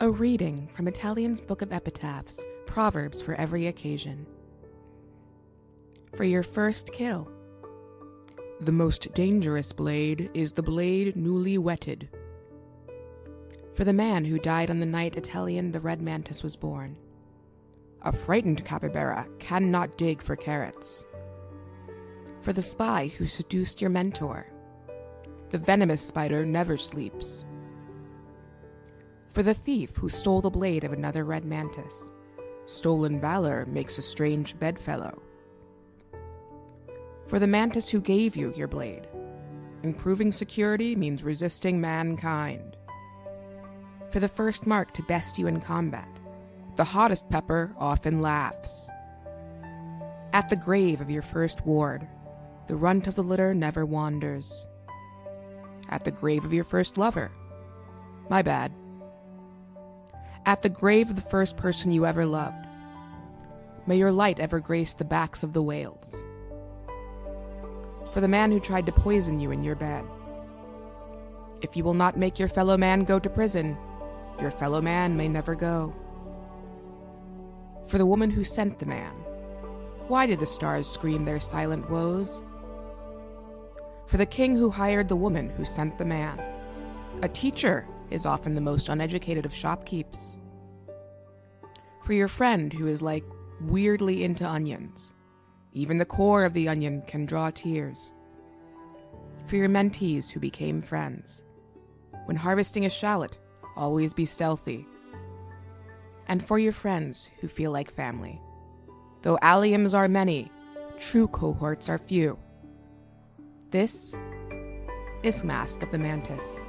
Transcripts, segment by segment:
A reading from Italian's Book of Epitaphs, Proverbs for every occasion. For your first kill. The most dangerous blade is the blade newly whetted. For the man who died on the night Italian the red mantis was born. A frightened capybara cannot dig for carrots. For the spy who seduced your mentor. The venomous spider never sleeps. For the thief who stole the blade of another red mantis. Stolen valor makes a strange bedfellow. For the mantis who gave you your blade. Improving security means resisting mankind. For the first mark to best you in combat. The hottest pepper often laughs. At the grave of your first ward. The runt of the litter never wanders. At the grave of your first lover. My bad. At the grave of the first person you ever loved. May your light ever grace the backs of the whales. For the man who tried to poison you in your bed. If you will not make your fellow man go to prison, your fellow man may never go. For the woman who sent the man. Why did the stars scream their silent woes? For the king who hired the woman who sent the man. A teacher is often the most uneducated of shopkeepers. For your friend who is like weirdly into onions. Even the core of the onion can draw tears. For your mentees who became friends. When harvesting a shallot, always be stealthy. And for your friends who feel like family. Though alliums are many, true cohorts are few. This is Mask of the Mantis.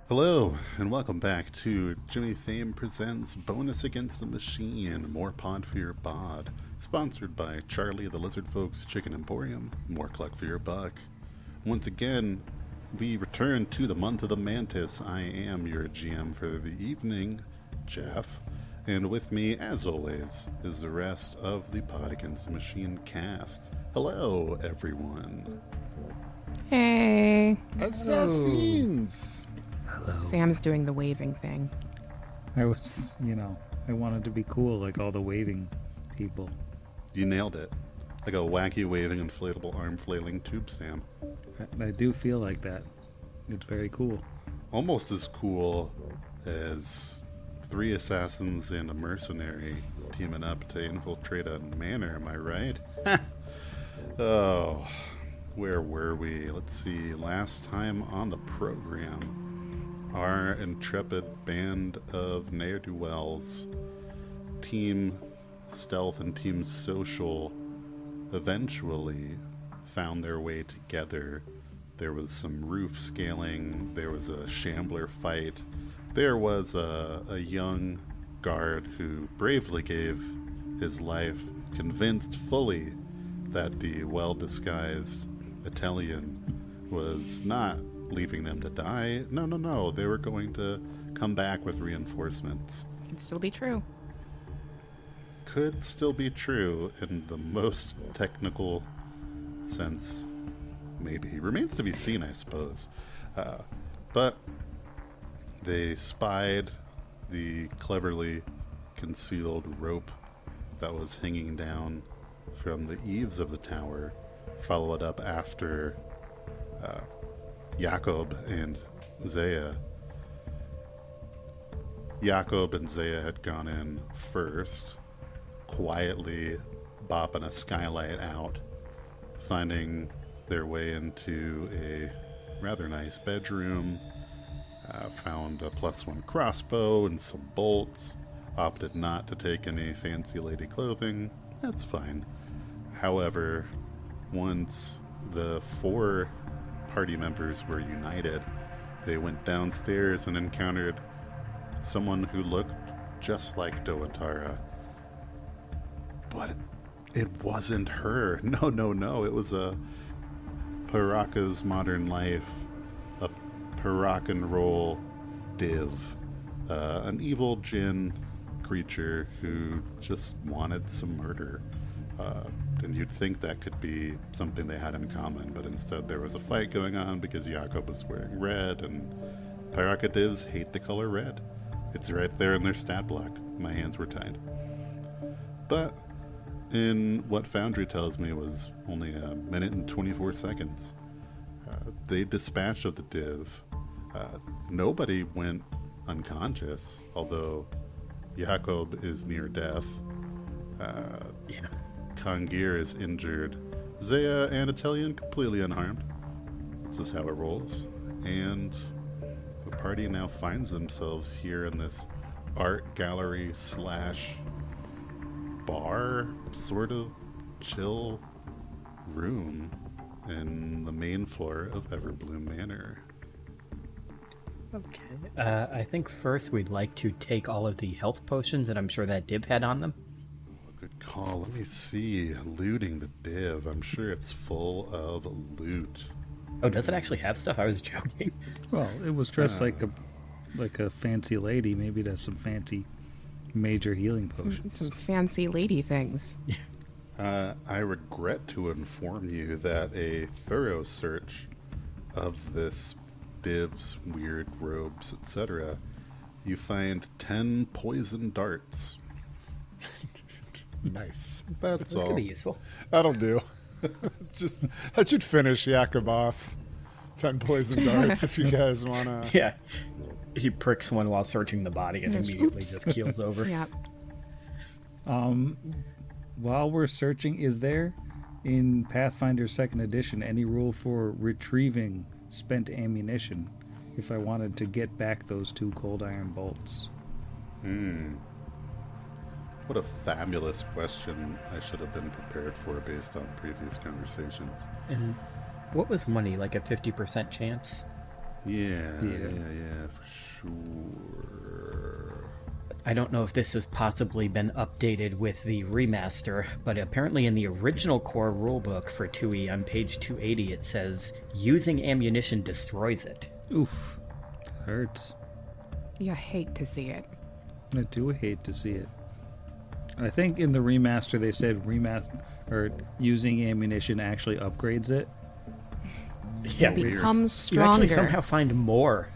Hello, and welcome back to Jimmy Fame Presents Bonus Against the Machine, more pod for your bod, sponsored by Charlie the Lizard Folks Chicken Emporium, more cluck for your buck. Once again, we return to the month of the Mantis. I am your GM for the evening, Jeff, and with me, as always, is the rest of the Pod Against the Machine cast. Hello, everyone. Hey. Assassins! Sam's doing the waving thing. I was, I wanted to be cool like all the waving people. You nailed it. Like a wacky waving inflatable arm flailing tube, Sam. I do feel like that. It's very cool. Almost as cool as 3 assassins and a mercenary teaming up to infiltrate a manor, am I right? Oh, where were we? Let's see. Last time on the program, our intrepid band of ne'er-do-wells, Team Stealth and Team Social, eventually found their way together. There was some roof scaling, there was a shambler fight, there was a young guard who bravely gave his life, convinced fully that the well-disguised Italian was not leaving them to die. No, they were going to come back with reinforcements. Could still be true. Could still be true in the most technical sense, maybe. Remains to be seen, I suppose. But they spied the cleverly concealed rope that was hanging down from the eaves of the tower, followed up after Jakob and Zaya. Jakob and Zaya had gone in first, quietly bopping a skylight out, finding their way into a rather nice bedroom, found a +1 crossbow and some bolts, opted not to take any fancy lady clothing. That's fine. However, once the 4 party members were united, they went downstairs and encountered someone who looked just like Doatara, But it wasn't her. No, no, no. It was a Paraka's Modern Life, a Parak and Roll div, an evil djinn creature who just wanted some murder. And you'd think that could be something they had in common, but instead there was a fight going on because Jakob was wearing red, and Paraka divs hate the color red. It's right there in their stat block. My hands were tied. But in what Foundry tells me was only a minute and 24 seconds, they dispatched of the div. Nobody went unconscious, although Jakob is near death. Kangir is injured. Zaya and Atelian completely unharmed. This is how it rolls. And the party now finds themselves here in this art gallery slash bar sort of chill room in the main floor of Everbloom Manor. Okay. I think first we'd like to take all of the health potions that I'm sure that Dib had on them. Good call. Let me see. Looting the div. I'm sure it's full of loot. Oh, does it actually have stuff? I was joking. Well, it was dressed like a fancy lady. Maybe it has some fancy major healing potions. Some fancy lady things. I regret to inform you that a thorough search of this div's weird robes, etc., you find 10 poison darts. Nice. That's That's all. gonna be useful. That'll do. Just that should finish Jakob off. 10 poison darts if you guys wanna. Yeah. He pricks one while searching the body and immediately Oops. just keels over. Yeah. While we're searching, is there in Pathfinder 2nd Edition any rule for retrieving spent ammunition if I wanted to get back those 2 cold iron bolts? What a fabulous question I should have been prepared for based on previous conversations. And what was money? Like a 50% chance? Yeah, for sure. I don't know if this has possibly been updated with the remaster, but apparently in the original core rulebook for 2E on page 280 it says, using ammunition destroys it. Oof. Hurts. You hate to see it. I do hate to see it. I think in the remaster they said using ammunition actually upgrades it. Yeah, Weird. Becomes you actually stronger. somehow find more.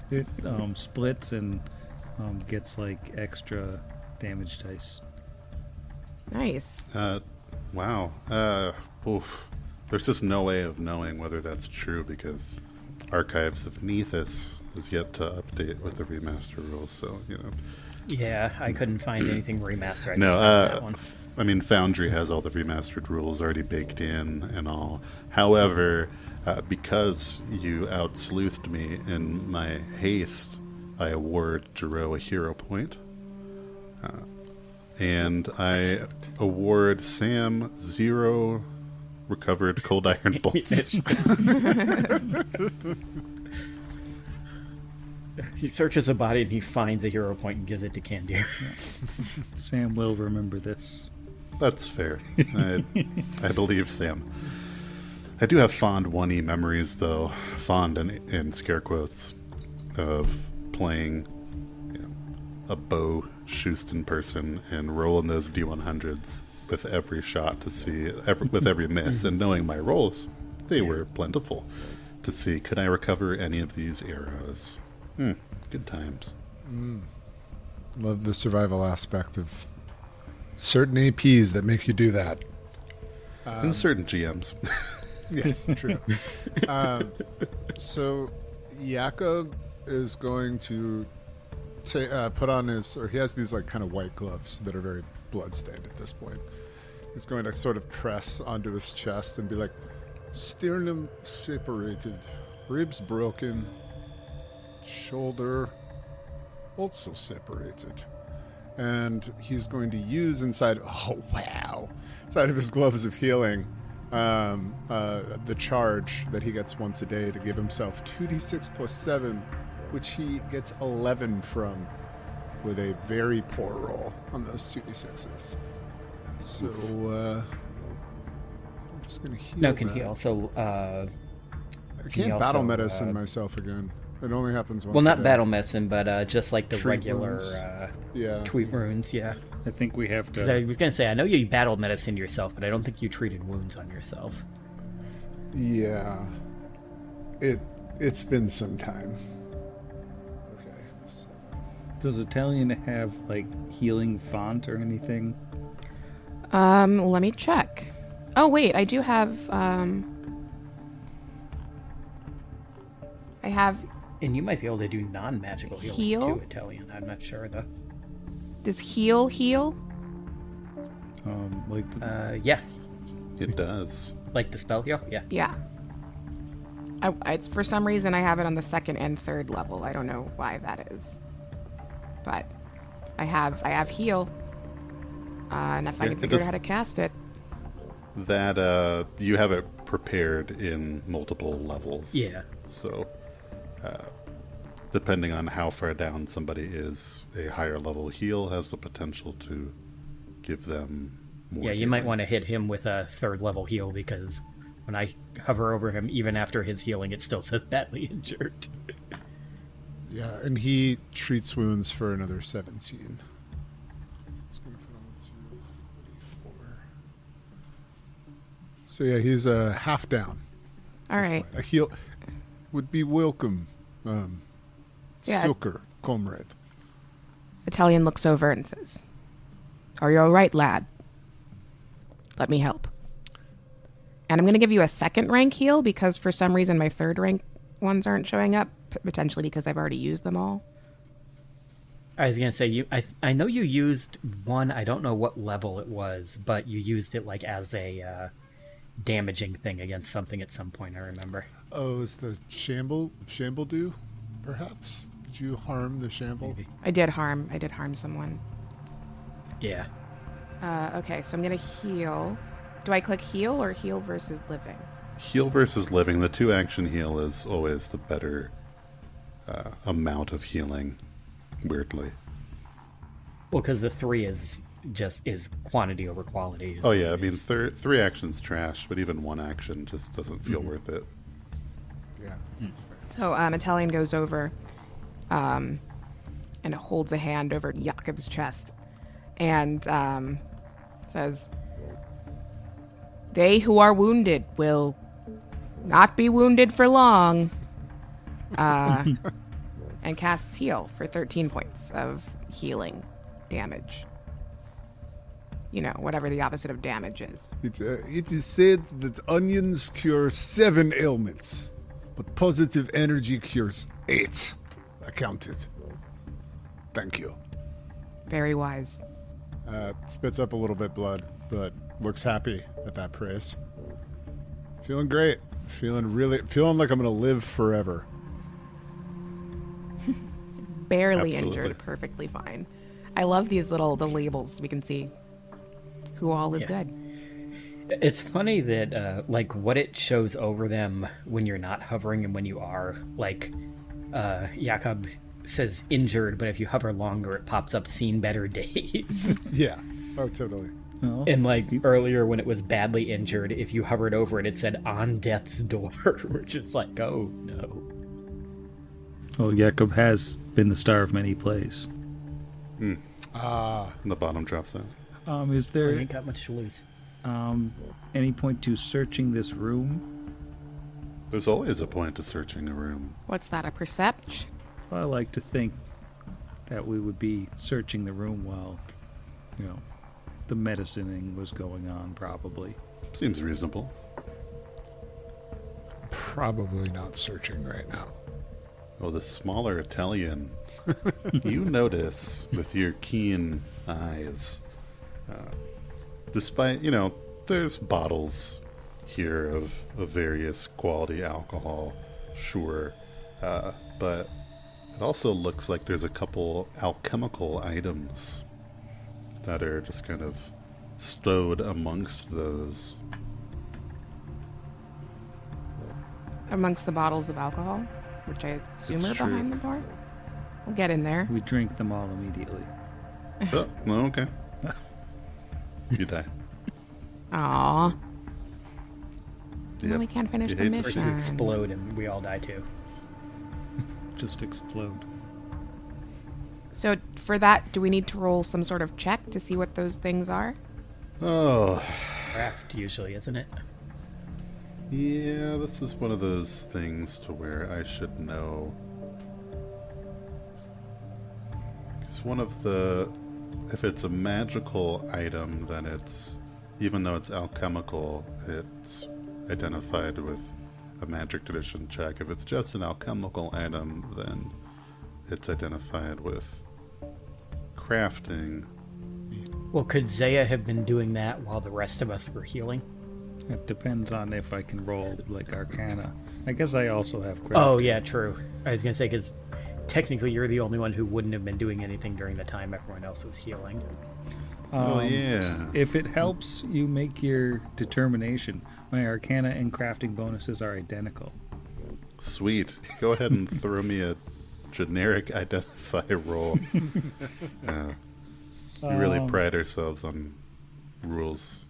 It splits and gets like extra damage dice. Nice. Wow. Oof. There's just no way of knowing whether that's true because Archives of Nethys is yet to update with the remaster rules, so, you know. Yeah, I couldn't find anything remastered. I No, just found that one. I mean, Foundry has all the remastered rules already baked in and all. However, because you out-sleuthed me in my haste, I award Jiro a hero point. And I Excellent. award Sam 0 recovered cold iron bolts. He searches the body and he finds a hero point and gives it to Kandir. Sam will remember this. That's fair. I believe Sam. I do have fond 1E memories, though. Fond in scare quotes of playing a Bo Schuston person and rolling those D100s with every shot to see, with every miss, and knowing my rolls, they were plentiful to see, could I recover any of these arrows? Good times. Love the survival aspect of certain APs that make you do that. And certain GMs. Yes, true. So Jakob is going to put on he has these like kind of white gloves that are very bloodstained at this point. He's going to sort of press onto his chest and be like, sternum separated, ribs broken, shoulder also separated. And he's going to use inside of his gloves of healing, the charge that he gets once a day to give himself 2d6 plus 7, which he gets 11 from with a very poor roll on those 2d6s. So, we're just gonna heal. No, can that. he also? I he can't also, battle medicine myself again. It only happens once. Well, a not day. battle medicine, but just like the Treat regular wounds. Yeah. tweet wounds. Yeah. I think we have 'Cause I to. was gonna say I know you battled medicine yourself, but I don't think you treated wounds on yourself. Yeah. It's been some time. Okay. So, Does Italian have like healing font or anything? Let me check. Oh wait, I do have I have And you might be able to do non-magical healing Heal? too, Italian. I'm not sure though. does heal? Like the, Yeah, It does. like the spell heal. Yeah. Yeah. It's for some reason I have it on the second and third level. I don't know why that is, but I have heal, and if I Yeah, can it figure out does- how to cast it, That you have it prepared in multiple levels. Yeah. So, depending on how far down somebody is, a higher level heal has the potential to give them more. Yeah, you might healing. want to hit him with a third level heal because when I hover over him, even after his healing, it still says badly injured. yeah, and he treats wounds for another 17. It's gonna put him to 34. So yeah, he's half down. all right. A heal would be welcome, Yeah. succor, comrade. Italian looks over and says, "Are you all right, lad? Let me help." And I'm going to give you a second rank heal because for some reason my third rank ones aren't showing up, potentially because I've already used them all. I was gonna say I know you used one. I don't know what level it was, but you used it like as a damaging thing against something at some point. I remember. Oh, is the shamble do? Perhaps did you harm the shamble? Maybe. I did harm someone. Yeah. Okay, so I'm going to heal. Do I click heal or heal versus living? Heal versus living. The 2-action heal is always the better amount of healing. Weirdly. Well, because the 3 is quantity over quality. Oh yeah, I mean 3 actions trash, but even 1 action just doesn't feel worth it. Yeah, that's fair. So Italian goes over and holds a hand over Jakob's chest and says, "They who are wounded will not be wounded for long." And casts heal for 13 points of healing damage. You know, whatever the opposite of damage is. It is said that onions cure 7 ailments, but positive energy cures 8. I counted. Thank you. Very wise. Spits up a little bit blood, but looks happy at that praise. Feeling great. Feeling like I'm gonna live forever. Barely Absolutely. injured, perfectly fine. I love the labels. We can see who all is Yeah. good. It's funny that like what it shows over them when you're not hovering and when you are. Like Jakob says injured, but if you hover longer, it pops up seen better days. Yeah. Oh, totally. well, And like earlier when it was badly injured, if you hovered over it, it said on death's door, which is like, oh no. well, Jakob has been the star of many plays. Ah, And the bottom drops out. Is You there ain't got much to lose. any point to searching this room? There's always a point to searching a room. What's that, a percept? I like to think that we would be searching the room while, the medicining was going on, probably. Seems reasonable. probably not searching right now. Oh, the smaller Italian. You notice with your keen eyes, despite, there's bottles here of various quality alcohol, sure, but it also looks like there's a couple alchemical items that are just kind of stowed amongst those. Amongst the bottles of alcohol, which I assume It's are true. behind the bar. We'll get in there. We drink them all immediately. Oh, no, okay. You die. Aw. Yep. Now we can't finish You the hate to First see you mission. explode and we all die too. Just explode. So for that, do we need to roll some sort of check to see what those things are? Oh, Craft usually, isn't it? yeah, this is one of those things to where I should know. It's one of the... If it's a magical item, then it's... Even though it's alchemical, it's identified with a magic tradition check. If it's just an alchemical item, then it's identified with crafting. Well, could Zaya have been doing that while the rest of us were healing? It depends on if I can roll like Arcana. I guess I also have craft. Oh, yeah, true. I was going to say, because technically you're the only one who wouldn't have been doing anything during the time everyone else was healing. Oh, yeah. If it helps you make your determination, my Arcana and crafting bonuses are identical. Sweet. Go ahead and throw me a generic identify roll. We really pride ourselves on rules.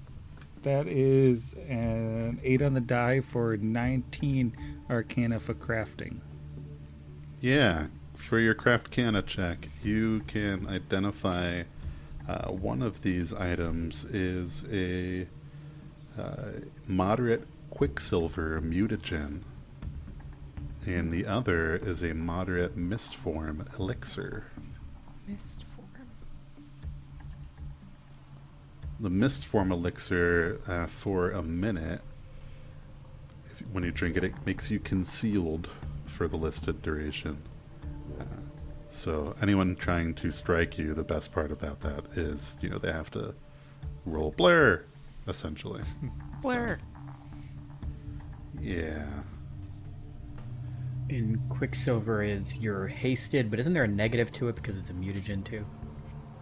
That is an 8 on the die for 19 Arcana for crafting. Yeah, for your craft cana check, you can identify one of these items is a moderate quicksilver mutagen, and the other is a moderate mist form elixir. Mist form. The mist form elixir, for a minute, when you drink it, it makes you concealed for the listed duration. So anyone trying to strike you, the best part about that is, they have to roll blur, essentially. Blur. Yeah. In Quicksilver is you're hasted, but isn't there a negative to it because it's a mutagen too?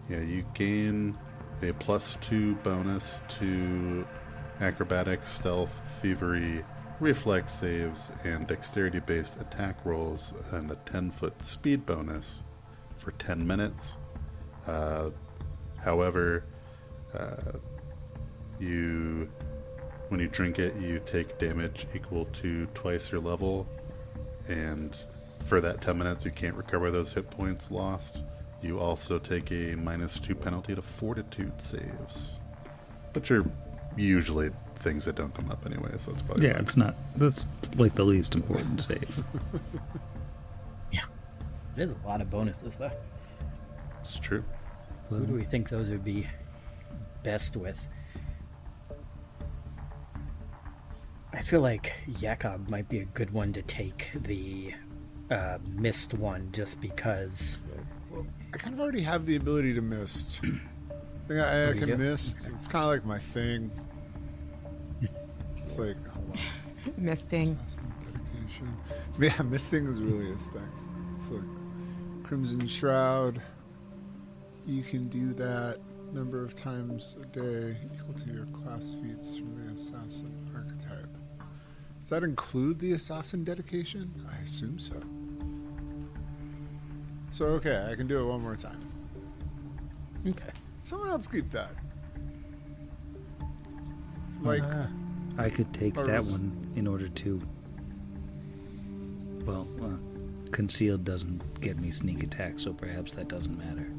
Yeah, you gain a +2 bonus to acrobatics, stealth, thievery, reflex saves, and dexterity-based attack rolls, and a 10-foot speed bonus for 10 minutes. However, when you drink it, you take damage equal to twice your level, and for that 10 minutes, you can't recover those hit points lost. You also take a -2 penalty to fortitude saves, which are usually things that don't come up anyway, so it's probably Yeah, fine. it's not. That's like the least important save. It is a lot of bonuses though. It's true. Who do we think those would be best with? I feel like Jakob might be a good one to take the mist one, just because. Well, I kind of already have the ability to mist. I think I you can do? mist. It's kind of like my thing. It's like, hold on. Misting. Assassin dedication. Yeah, misting is really his thing. It's like Crimson Shroud. You can do that number of times a day equal to your class feats from the assassin archetype. Does that include the assassin dedication? I assume so. So okay, I can do it one more time. Okay. Someone else keep that. Like, I could take Or that was- one in order to. Well, concealed doesn't get me sneak attack, so perhaps that doesn't matter.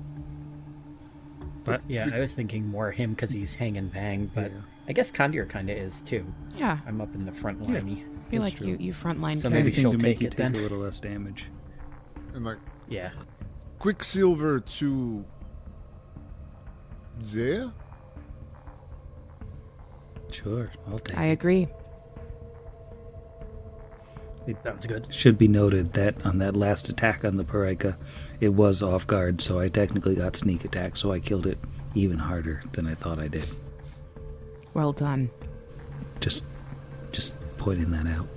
But Yeah, I was thinking more him because he's hanging bang, but Yeah. I guess Kandir kind of is too. Yeah, I'm up in the front Yeah. liney. I feel that's like true. you frontline So maybe carries. anything she'll to make take you it take then. a little less damage. and like Yeah. Quicksilver to Zaya? Sure, I'll take I it. agree. It Sounds good. should be noted that on that last attack on the Parika, it was off guard, so I technically got sneak attack, so I killed it even harder than I thought I did. Well done. Just pointing that out.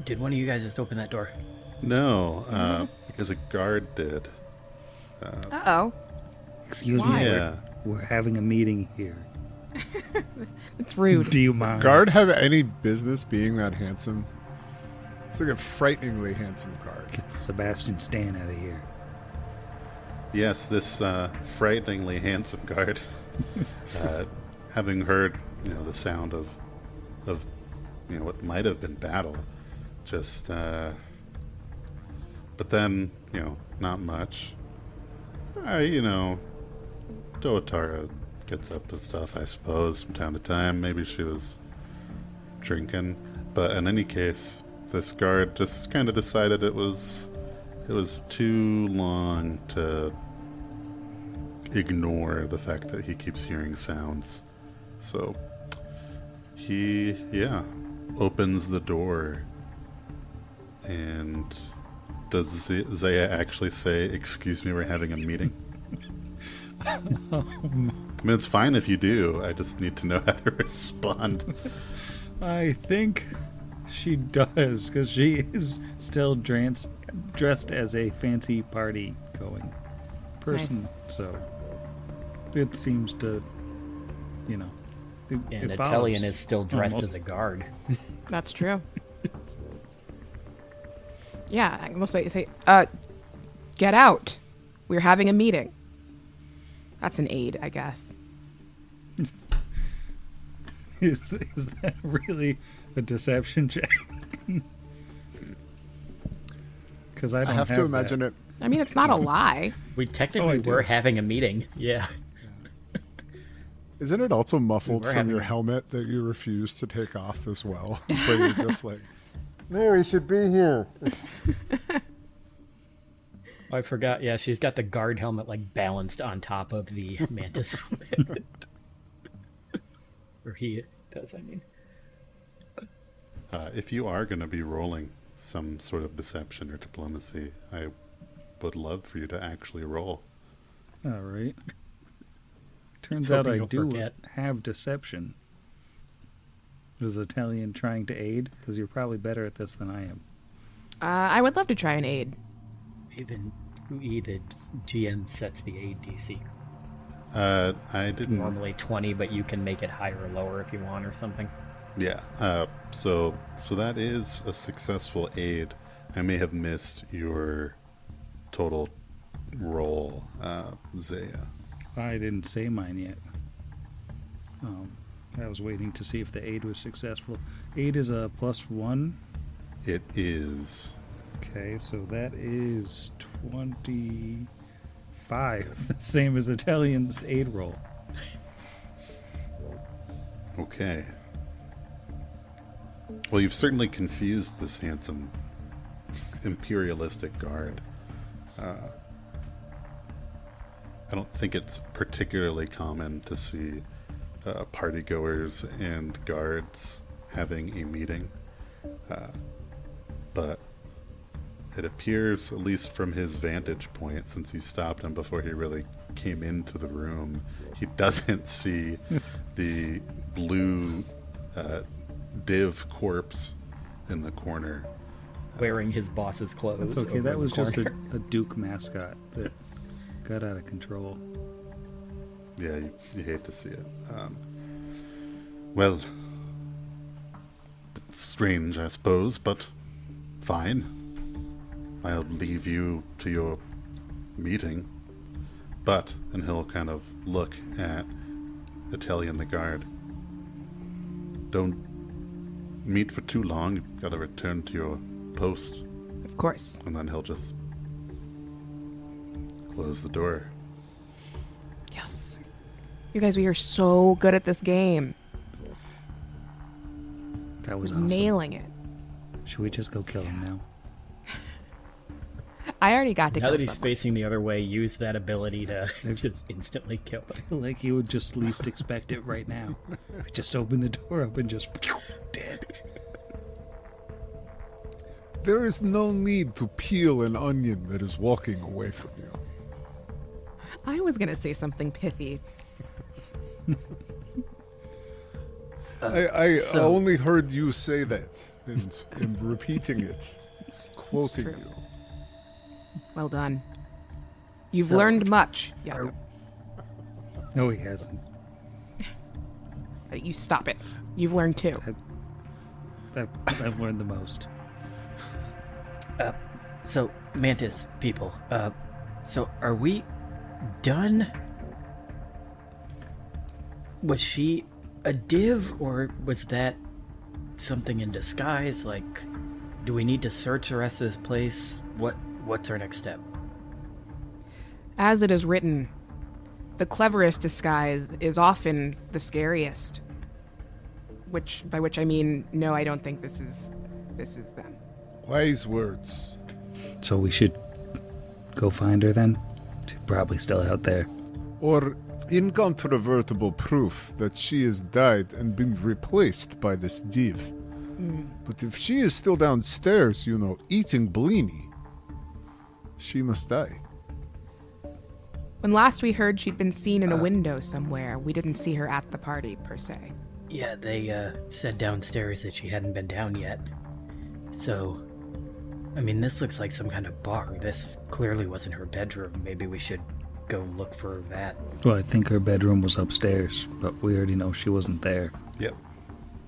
Did one of you guys just open that door? No, because a guard did. Uh-oh. Excuse Why? me, Yeah. we're having a meeting here. It's rude. Do you mind? Guard have any business being that handsome? It's like a frighteningly handsome guard. Get Sebastian Stan out of here. Yes, this frighteningly handsome guard Having heard, the sound of what might have been battle, just, but then, not much. Doatara gets up to stuff, I suppose, from time to time. Maybe she was drinking, but in any case, this guard just kind of decided it was too long to ignore the fact that he keeps hearing sounds. So he, opens the door. And does Zaya actually say, "Excuse me, we're having a meeting"? I mean, it's fine if you do. I just need to know how to respond. I think she does, because she is still dressed as a fancy party going person. Nice. So it seems to, it And follows. Italian is still dressed Almost. as a guard. That's true. Yeah, I will say, get out. We're having a meeting. That's an aid, I guess. Is that really a deception check? Because I don't I have to imagine it. I mean, it's not a lie. We Oh, technically I do. were having a meeting. Yeah. Isn't it also muffled We're from having your a- helmet that you refuse to take off as well? Where you're just like, Mary should be here. Oh, I forgot. Yeah, she's got the guard helmet like balanced on top of the mantis helmet. Or he does, I mean. If you are going to be rolling some sort of deception or diplomacy, I would love for you to actually roll. All right. Turns Let's out hope I you don't do forget. have deception. Is Italian trying to aid? Because you're probably better at this than I am. I would love to try an aid. Even the GM sets the aid DC. I didn't. Normally 20, but you can make it higher or lower if you want or something. Yeah. So that is a successful aid. I may have missed your total roll, Zaya. I didn't say mine yet. I was waiting to see if the aid was successful. Aid is a +1. It is. Okay, so that is 25. The same as Italian's aid roll. Okay. Well, you've certainly confused this handsome imperialistic guard. I don't think it's particularly common to see partygoers and guards having a meeting. But it appears, at least from his vantage point, since you stopped him before he really came into the room, he doesn't see the blue div corpse in the corner. Wearing his boss's clothes. That's okay. over That in was the just corner. a Duke mascot that got out of control. Yeah, you hate to see it. Well, it's strange, I suppose, but fine. I'll leave you to your meeting. But, and he'll kind of look at Italian the guard. Don't meet for too long. You've got to return to your post. Of course. And then he'll just close the door. Yes. You guys, we are so good at this game. That was We're awesome. nailing it. Should we just go kill him now? I already got to Now kill that he's someone. facing the other way, use that ability to just instantly kill him. I feel like he would just least expect it right now. We just open the door up and just dead. There is no need to peel an onion that is walking away from you. I was going to say something pithy. I so- only heard you say that and am repeating it, quoting true. you. Well done. You've So- learned much, Jakob. No, he hasn't. You stop it. You've learned too. I've learned the most. So, Mantis people, so are we done? Was she a div, or was that something in disguise? Like, do we need to search the rest of this place? What's our next step? As it is written, the cleverest disguise is often the scariest. By which I mean, no, I don't think this is them. Wise words. So we should go find her then? She's probably still out there. Or incontrovertible proof that she has died and been replaced by this div. But if she is still downstairs, eating blini, she must die. When last we heard, she'd been seen in a window somewhere. We didn't see her at the party, per se. Yeah, they said downstairs that she hadn't been down yet. So, I mean, this looks like some kind of bar. This clearly wasn't her bedroom. Maybe we should go look for that. Well, I think her bedroom was upstairs, but we already know she wasn't there. Yep.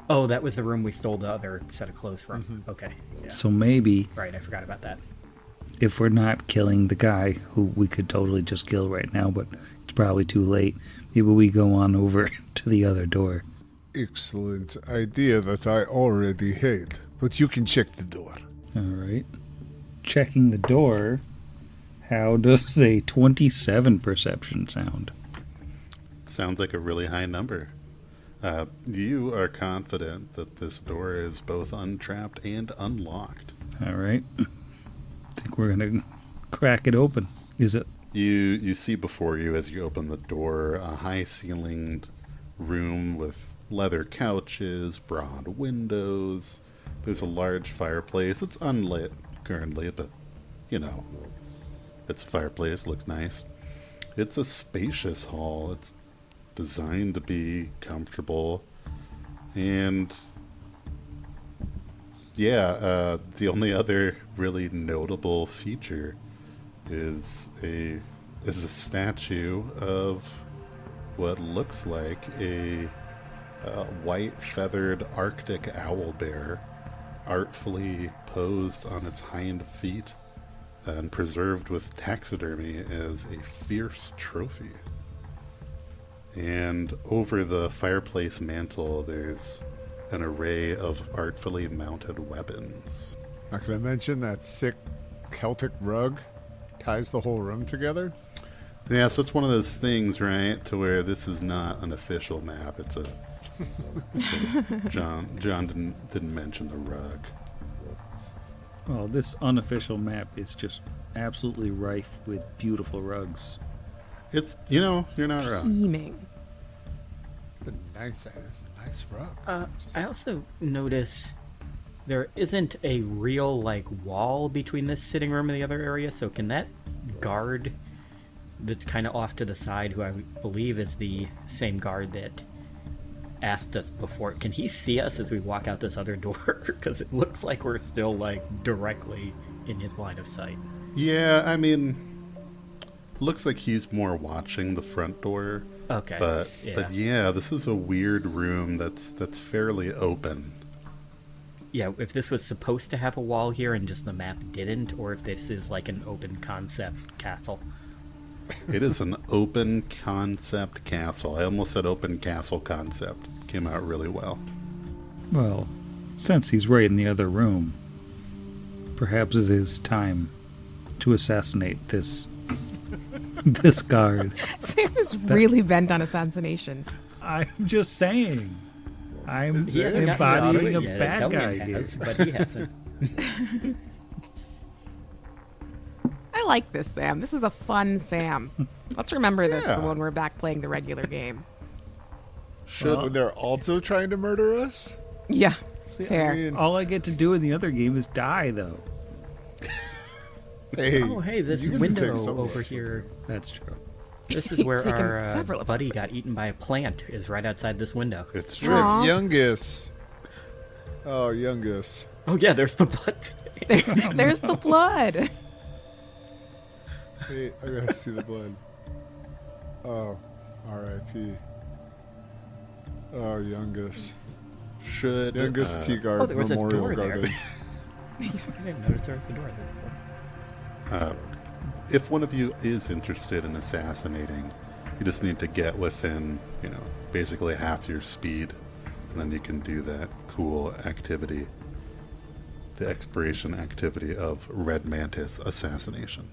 Oh, that was the room we stole the other set of clothes from. Okay. Yeah. So maybe, Right, I forgot about that. if we're not killing the guy, who we could totally just kill right now, but it's probably too late, maybe we go on over to the other door. Excellent idea that I already hate. But you can check the door. All right. Checking the door. How does a 27 perception sound? Sounds like a really high number. You are confident that this door is both untrapped and unlocked. All right. I think we're going to crack it open. Is it? You see before you, as you open the door, a high-ceilinged room with leather couches, broad windows. There's a large fireplace. It's unlit currently, but, it's a fireplace. Looks nice. It's a spacious hall. It's designed to be comfortable. And, the only other really notable feature is a statue of what looks like a white feathered Arctic owl bear, artfully posed on its hind feet and preserved with taxidermy as a fierce trophy. And over the fireplace mantle, there's an array of artfully mounted weapons. Not gonna mention that sick Celtic rug ties the whole room together. Yeah, so it's one of those things, right, to where this is not an official map. It's a John didn't mention the rug. Well, this unofficial map is just absolutely rife with beautiful rugs. It's you're not wrong. Teeming. It's a nice rug. I also notice there isn't a real, wall between this sitting room and the other area, so can that guard that's kind of off to the side, who I believe is the same guard that asked us before, can he see us as we walk out this other door? Because it looks like we're still, directly in his line of sight. Yeah, I mean, looks like he's more watching the front door. Okay. But this is a weird room that's fairly open. Yeah, if this was supposed to have a wall here and just the map didn't, or if this is an open concept castle. It is an open concept castle. I almost said open castle concept. Came out really well. Well, since he's right in the other room, perhaps it is time to assassinate this this guard. Sam is really bent on assassination. I'm just saying. I'm Is there- Hasn't gotten out of embodying it a yet. bad Italian guy here. has, but he hasn't. I like this, Sam. This is a fun Sam. Let's remember this for Yeah. when we're back playing the regular game. Should When they're also trying to murder us? Yeah, See, fair. I mean, All I get to do in the other game is die, though. hey, Oh, hey, this you get to window take some over risk. here. That's true. This is where Taken our several of us, buddy but- got eaten by a plant, is right outside this window. it's true. Rip, Aw. Youngus. Oh, Youngus. Oh, yeah, there's the blood. There's the blood. Hey, I gotta see the blood. Oh, R.I.P. Oh, Youngus. Should Youngus Teagard Oh, there was a Memorial door there. Garden. I didn't notice there was a door there before. if one of you is interested in assassinating You just need to get within, basically half your speed, and then you can do that cool activity, the expiration activity of Red Mantis assassination.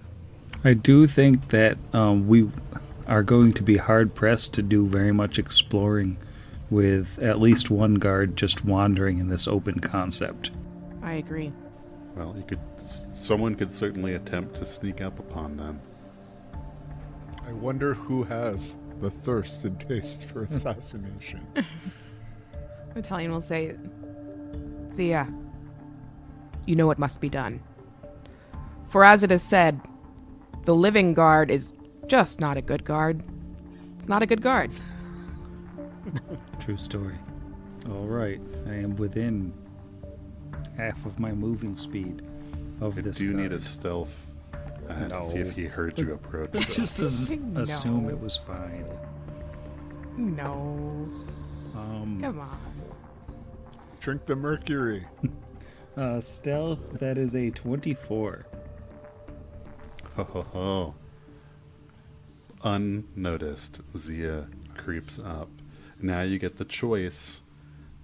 I do think that we are going to be hard-pressed to do very much exploring with at least one guard just wandering in this open concept. I agree. Well, someone could certainly attempt to sneak up upon them. I wonder who has the thirst and taste for assassination. Italian will say, Zia, you know what must be done. For as it is said, the living guard is just not a good guard. It's not a good guard. True story. All right, I am within half of my moving speed of I this do need guard. a stealth to No. see if he heard you approach. Let's just No. assume it was fine. No. Come on. Drink the mercury. Stealth, that is a 24. Ho ho ho. Unnoticed, Zia creeps up. Now you get the choice.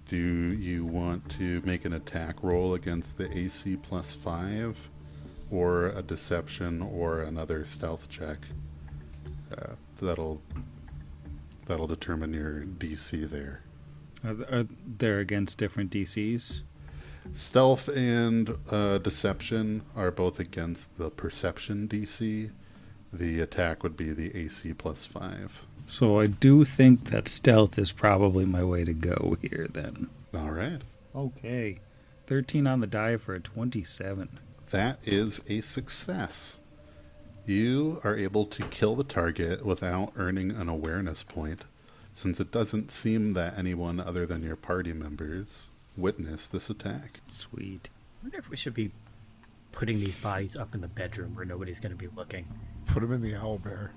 Do you want to make an attack roll against the AC +5, or a deception, or another stealth check? That'll determine your DC there. Are they against different DCs? Stealth and deception are both against the perception DC. The attack would be the AC +5. So I do think that stealth is probably my way to go here then. All right. Okay. 13 on the die for a 27. That is a success. You are able to kill the target without earning an awareness point, since it doesn't seem that anyone other than your party members witnessed this attack. Sweet. I wonder if we should be putting these bodies up in the bedroom where nobody's going to be looking. Put him in the owlbear.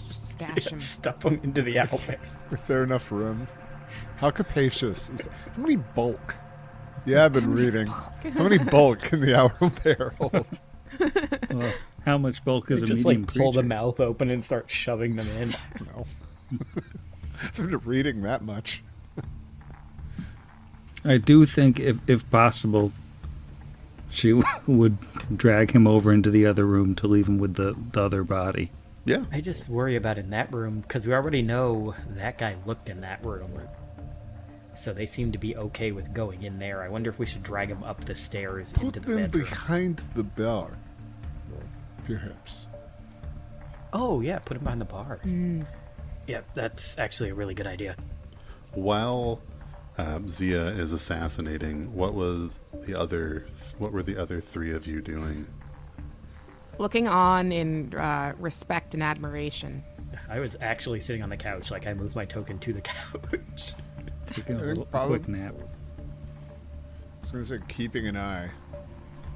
Just stash him. Stuff them into the owl bear. Is there enough room? How capacious is that? How many bulk? Yeah, I've been reading. How many bulk can the owlbear hold? Well, how much bulk is a Just medium like pull the creature? mouth open and start shoving them in. No. I've been reading that much. I do think, if possible, she would drag him over into the other room to leave him with the other body. Yeah. I just worry about in that room because we already know that guy looked in that room. So they seem to be okay with going in there. I wonder if we should drag him up the stairs Put into the them bedroom. behind the bar. Perhaps. Oh, yeah, put him behind the bar. Yeah, that's actually a really good idea. While Zia is assassinating, what were the other three of you doing? Looking on in respect and admiration. I was actually sitting on the couch, like I moved my token to the couch. Taking a I think little probably- quick nap. I was going to say keeping an eye.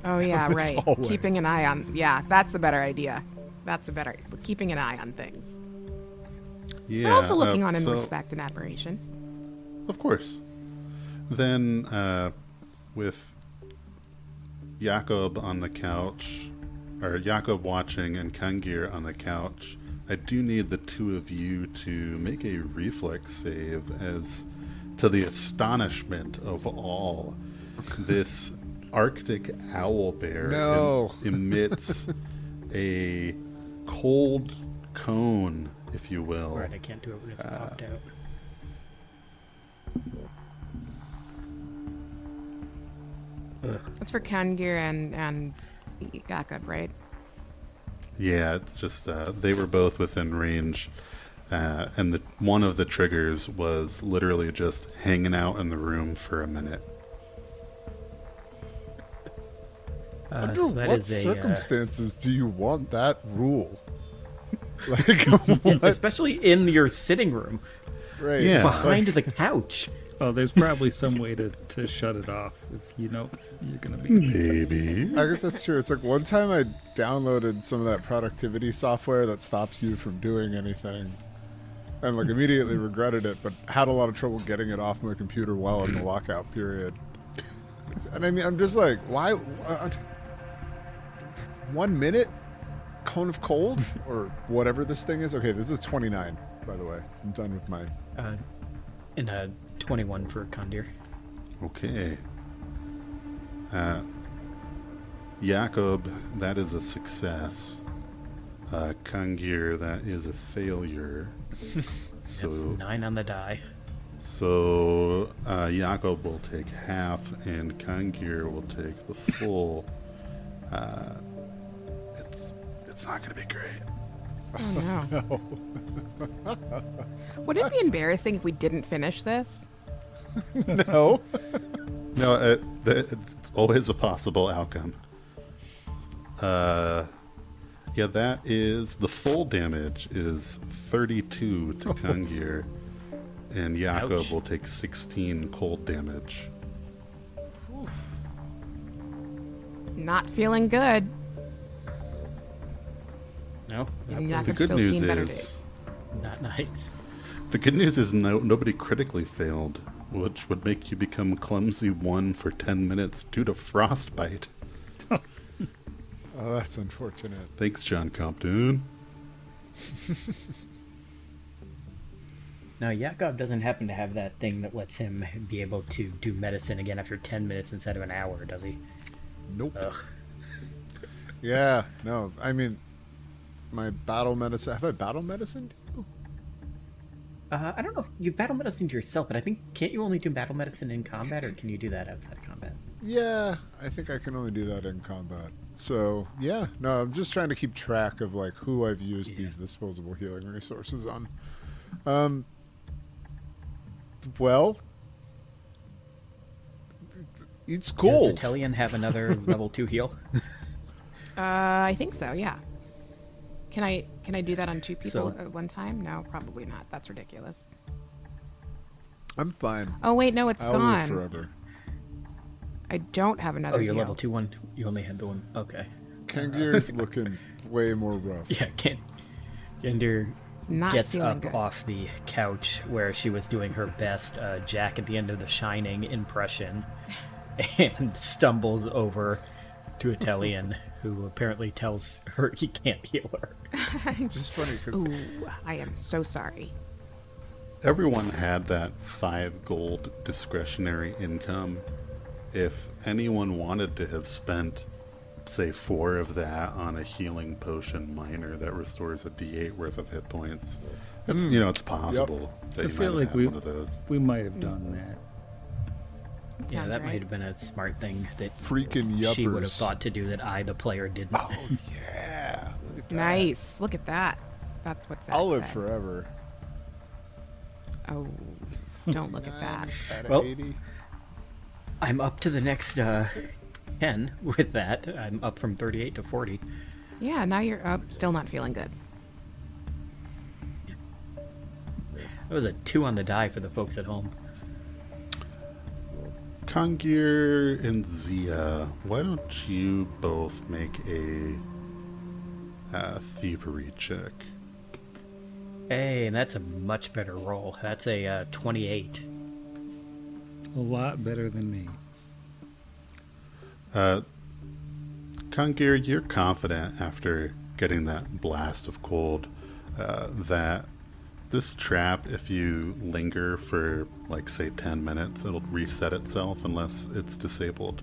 Oh yeah, This right. hallway. Keeping an eye on. Yeah, that's a better idea. Keeping an eye on things. Yeah. But also looking on in so- respect and admiration. Of course. Then, with Jakob on the couch, or Jakob watching and Kangir on the couch, I do need the two of you to make a reflex save, as to the astonishment of all, this Arctic owl bear No. emits a cold cone, if you will. Alright, I can't do it when it's popped out. That's for Kangir and Jakob, right? Yeah, it's just they were both within range, and one of the triggers was literally just hanging out in the room for a minute. Under So that what is a, circumstances do you want that rule? Like, yeah, what? especially in your sitting room, Right. Yeah. behind the couch. Oh, there's probably some way to shut it off if you know you're going to be... Maybe. I guess that's true. It's like one time I downloaded some of that productivity software that stops you from doing anything, and like immediately regretted it, but had a lot of trouble getting it off my computer while in the lockout period. And I mean, I'm just like, why? 1 minute? Cone of Cold or whatever this thing is. Okay, this is 29, by the way. I'm done with my. In a 21 for Kandir. Okay. Jakob, that is a success. Kangir, that is a failure. So, 9 on the die. so Jakob will take half, and Kangir will take the full. It's not going to be great. Oh no. Would it be embarrassing if we didn't finish this? No. No, it's always a possible outcome. Yeah, that is the full damage is 32 to Kangir, and Jakob Ouch. will take 16 cold damage. Not feeling good. No, And not, The Jakob's good still news seen better is- days. not nice. The good news is nobody critically failed, which would make you become clumsy 1 for 10 minutes due to frostbite. Oh, that's unfortunate. Thanks, John Compton. Now, Yakov doesn't happen to have that thing that lets him be able to do medicine again after 10 minutes instead of an hour, does he? Nope. Ugh. Yeah, no. I mean, my battle medicine. Have I battle medicine? I don't know if you battle medicine to yourself, but I think, can't you only do battle medicine in combat, or can you do that outside of combat? Yeah, I think I can only do that in combat. So, yeah. No, I'm just trying to keep track of, like, who I've used these disposable healing resources on. Well, it's cold. Does Italian have another level 2 heal? I think so. Yeah. Can I do that on 2 people So- at one time? No, probably not. That's ridiculous. I'm fine. Oh wait, no, it's I'll live gone. forever. I don't have another. Oh, your heal. level 2 one? You only had the one. Okay. Kangir is looking way more rough. Yeah, Gender Not gets feeling up good. off the couch where she was doing her best Jack at the end of The Shining impression and stumbles over to Italian, who apparently tells her he can't heal her. Just funny because Ooh, I am so sorry. Everyone had that 5 gold discretionary income. If anyone wanted to have spent, say, 4 of that on a healing potion minor that restores a D8 worth of hit points, it's it's possible that I you feel might like have had one of those. we might have done that. Yeah, Sounds that right. might have been a smart thing that freaking yuppers. she would have thought to do that I, the player, didn't. Oh yeah, look at that. Nice. Look at that. That's what's. I'll live forever. Oh, don't look at that. At Well, 80. I'm up to the next 10 with that. I'm up from 38 to 40. Yeah, now you're up. Still not feeling good. That was a 2 on the die for the folks at home. Kangir and Zia, why don't you both make a thievery check? Hey, and that's a much better roll. That's a 28. A lot better than me. Kangir, you're confident after getting that blast of cold that this trap, if you linger for, like, say 10 minutes, it'll reset itself unless it's disabled.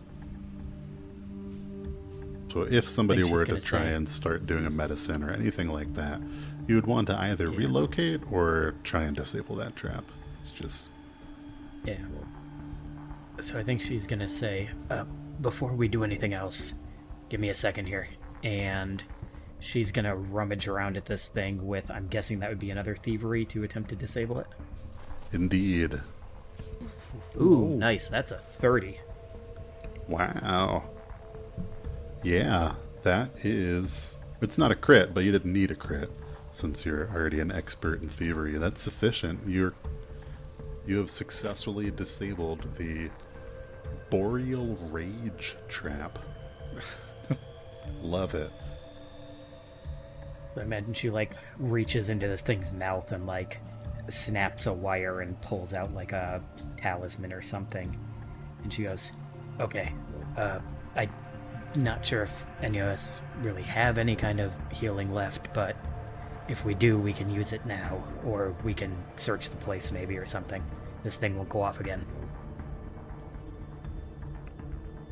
So if somebody she's were to gonna try say- and start doing a medicine or anything like that, you would want to either relocate or try and disable that trap. It's just... Yeah. So I think she's gonna say, before we do anything else, give me a second here. And she's gonna rummage around at this thing with, I'm guessing that would be another thievery to attempt to disable it. Indeed. Ooh, nice. That's a 30. Wow. Yeah, that is... It's not a crit, but you didn't need a crit since you're already an expert in thievery. That's sufficient. You have successfully disabled the Boreal Rage trap. Love it. I imagine she, like, reaches into this thing's mouth and, like, snaps a wire and pulls out, like, a talisman or something. And she goes, okay, I not sure if any of us really have any kind of healing left, but if we do, we can use it now, or we can search the place maybe or something. This thing will go off again.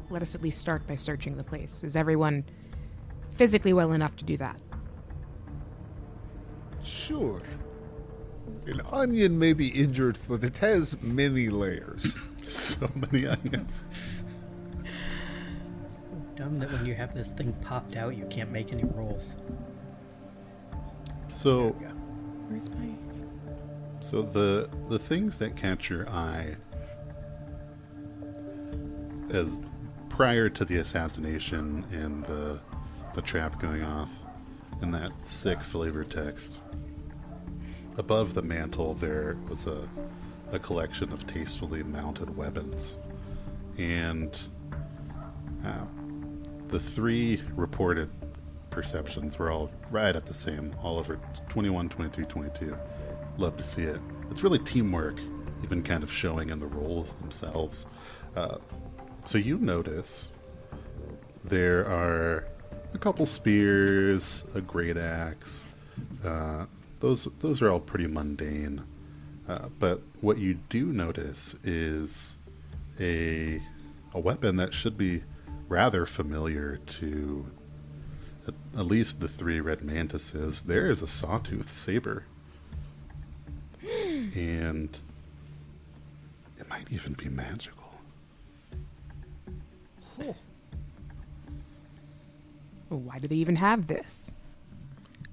Let us at least start by searching the place. Is everyone physically well enough to do that? Sure. An onion may be injured, but it has many layers. So many onions. Dumb that when you have this thing popped out, you can't make any rolls. So, Where's my... so the things that catch your eye, as prior to the assassination and the trap going off, and that sick flavor text. Above the mantle, there was a collection of tastefully mounted weapons, and the three reported perceptions were all right at the same, all over 21, 22, 22. Love to see it. It's really teamwork, even kind of showing in the roles themselves. So you notice there are a couple spears, a great axe. Those are all pretty mundane. But what you do notice is a weapon that should be rather familiar to at least the three red mantises. There is a sawtooth saber. And it might even be magical. Why do they even have this?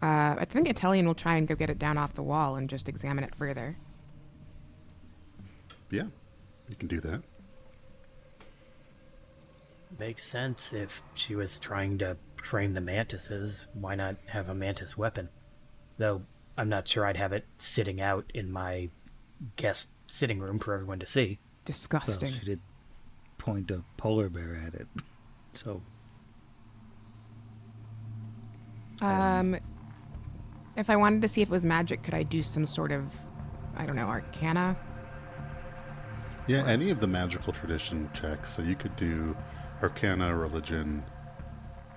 I think Atelian will try and go get it down off the wall and just examine it further. Yeah, you can do that. Makes sense. If she was trying to frame the mantises, why not have a mantis weapon? Though I'm not sure I'd have it sitting out in my guest sitting room for everyone to see. Well, Disgusting. she did point a polar bear at it. So, If I wanted to see if it was magic, could I do some sort of, I don't know, arcana? Yeah, any of the magical tradition checks. So you could do arcana, religion,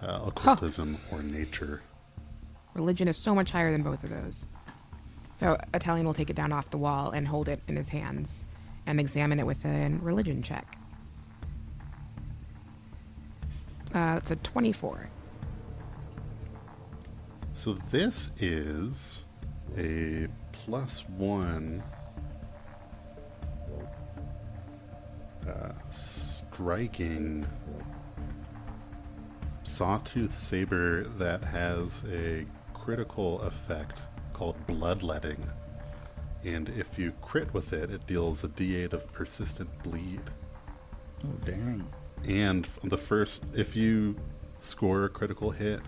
occultism, or nature. Religion is so much higher than both of those. So Italian will take it down off the wall and hold it in his hands and examine it with a religion check. It's a 24. So this is a +1 striking sawtooth saber that has a critical effect called bloodletting. And if you crit with it, it deals a d8 of persistent bleed. oh dang. And if you score a critical hit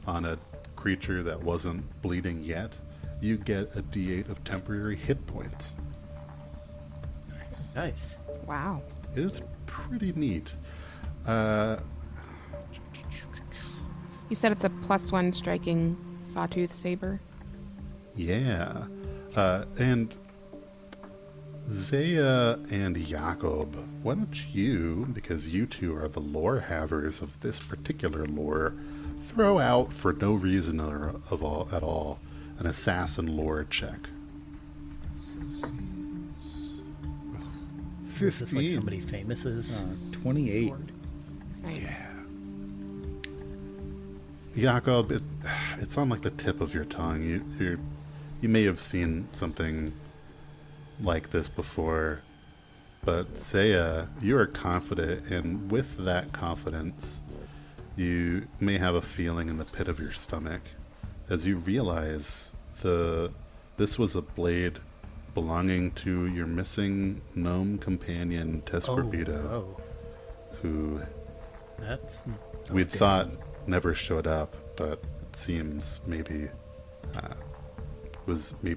on a creature that wasn't bleeding yet, you get a d8 of temporary hit points. Nice. Wow. It is pretty neat. You said it's a +1 striking sawtooth saber? Yeah. And Zaya and Jakob, why don't you, because you two are the lore havers of this particular lore, throw out, for no reason at all, an assassin lore check. Assassins. Is this like 15. somebody famous's 28. sword? Nice. Jakob, it's on like the tip of your tongue. You may have seen something like this before, but Saya, you are confident, and with that confidence, you may have a feeling in the pit of your stomach as you realize this was a blade belonging to your missing gnome companion Tescorvito, Oh, who that's... we'd thought never showed up, but it seems maybe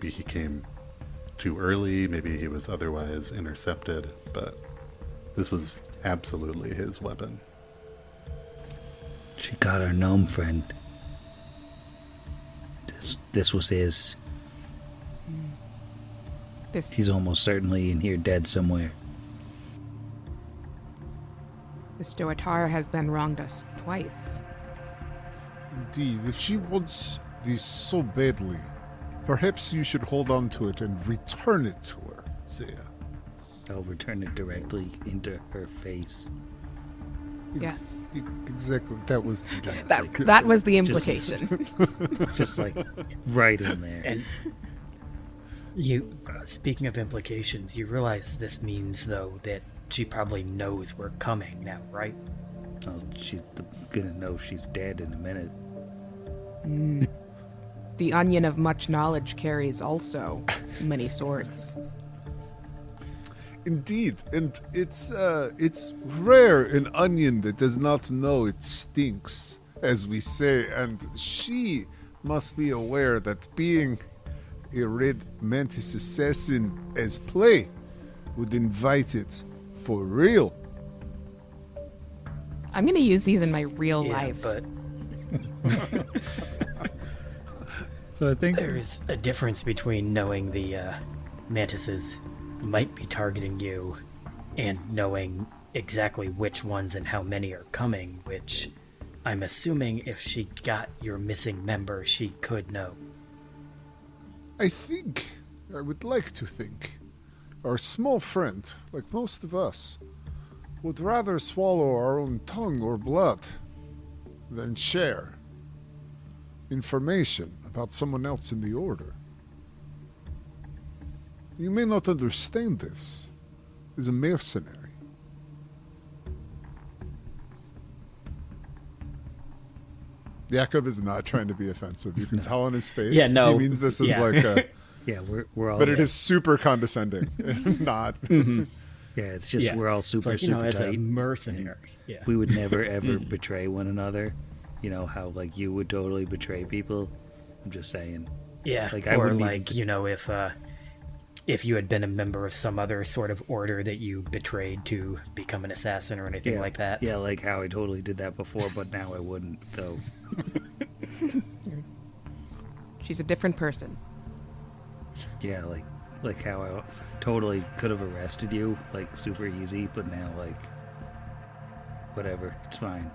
he came too early, maybe he was otherwise intercepted, but this was absolutely his weapon. She got her gnome friend. This was his. This He's almost certainly in here dead somewhere. The Stoatar has then wronged us twice. Indeed, if she wants this so badly, perhaps you should hold on to it and return it to her, Zaya. I'll return it directly into her face. Yes. Exactly. That was That was the implication. Just like right in there. And you, speaking of implications, you realize this means, though, that she probably knows we're coming now, right? Oh, she's gonna know she's dead in a minute. The onion of much knowledge carries also many swords. Indeed, and it's rare an onion that does not know it stinks, as we say, and she must be aware that being a red mantis assassin as play would invite it for real. I'm going to use these in my real Yeah, life. but So I think there's a difference between knowing the mantises might be targeting you and knowing exactly which ones and how many are coming, which I'm assuming if she got your missing member, she could know. I would like to think, our small friend, like most of us, would rather swallow our own tongue or blood than share information about someone else in the Order. You may not understand this as a mercenary. Jakob is not trying to be offensive. You can tell on his face. Yeah, no. He means this as Yeah. like a... yeah, we're all. But it is super condescending. Not. Yeah, it's just Yeah. we're all It's super like, super as a tight. mercenary. Yeah. We would never ever betray one another. You know how like you would totally betray people. I'm just saying. Yeah, Like, I or wouldn't like, if you had been a member of some other sort of order that you betrayed to become an assassin or anything like that. Yeah, like how I totally did that before, but now I wouldn't. Though. She's a different person. Yeah, like how I totally could have arrested you, like super easy, but now like whatever, it's fine.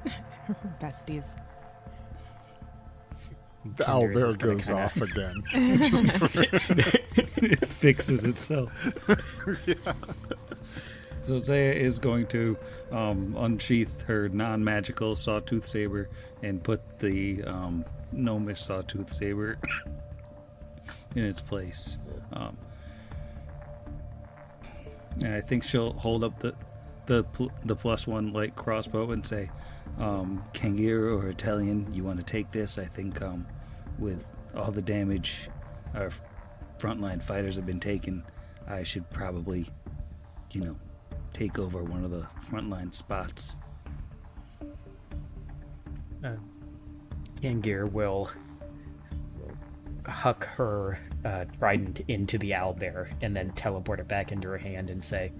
Besties. The Kinder is owlbear just gonna goes kinda- off again. Just, It fixes itself. So Zaya is going to unsheath her non-magical sawtooth saber and put the gnomish sawtooth saber in its place. And I think she'll hold up the +1 light crossbow and say, Kangir or Italian, you want to take this? I think with all the damage our frontline fighters have been taking, I should probably, take over one of the frontline spots. Kangir will huck her trident into the owlbear and then teleport it back into her hand and say,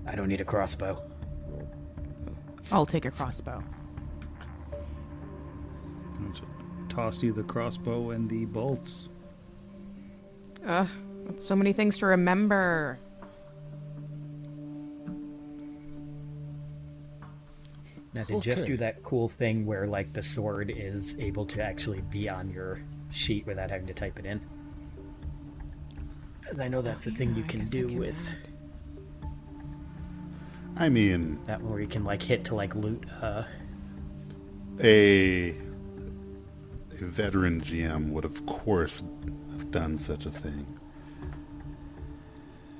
I don't need a crossbow. I'll take a crossbow. And she'll toss you the crossbow and the bolts. Ugh, so many things to remember. Now, did Jeff Okay. do that cool thing where, like, the sword is able to actually be on your sheet without having to type it in? 'Cause I know that's the thing you I can guess I do can with I mean, that one where you can, like, hit to, like, loot. a veteran GM would, of course, have done such a thing.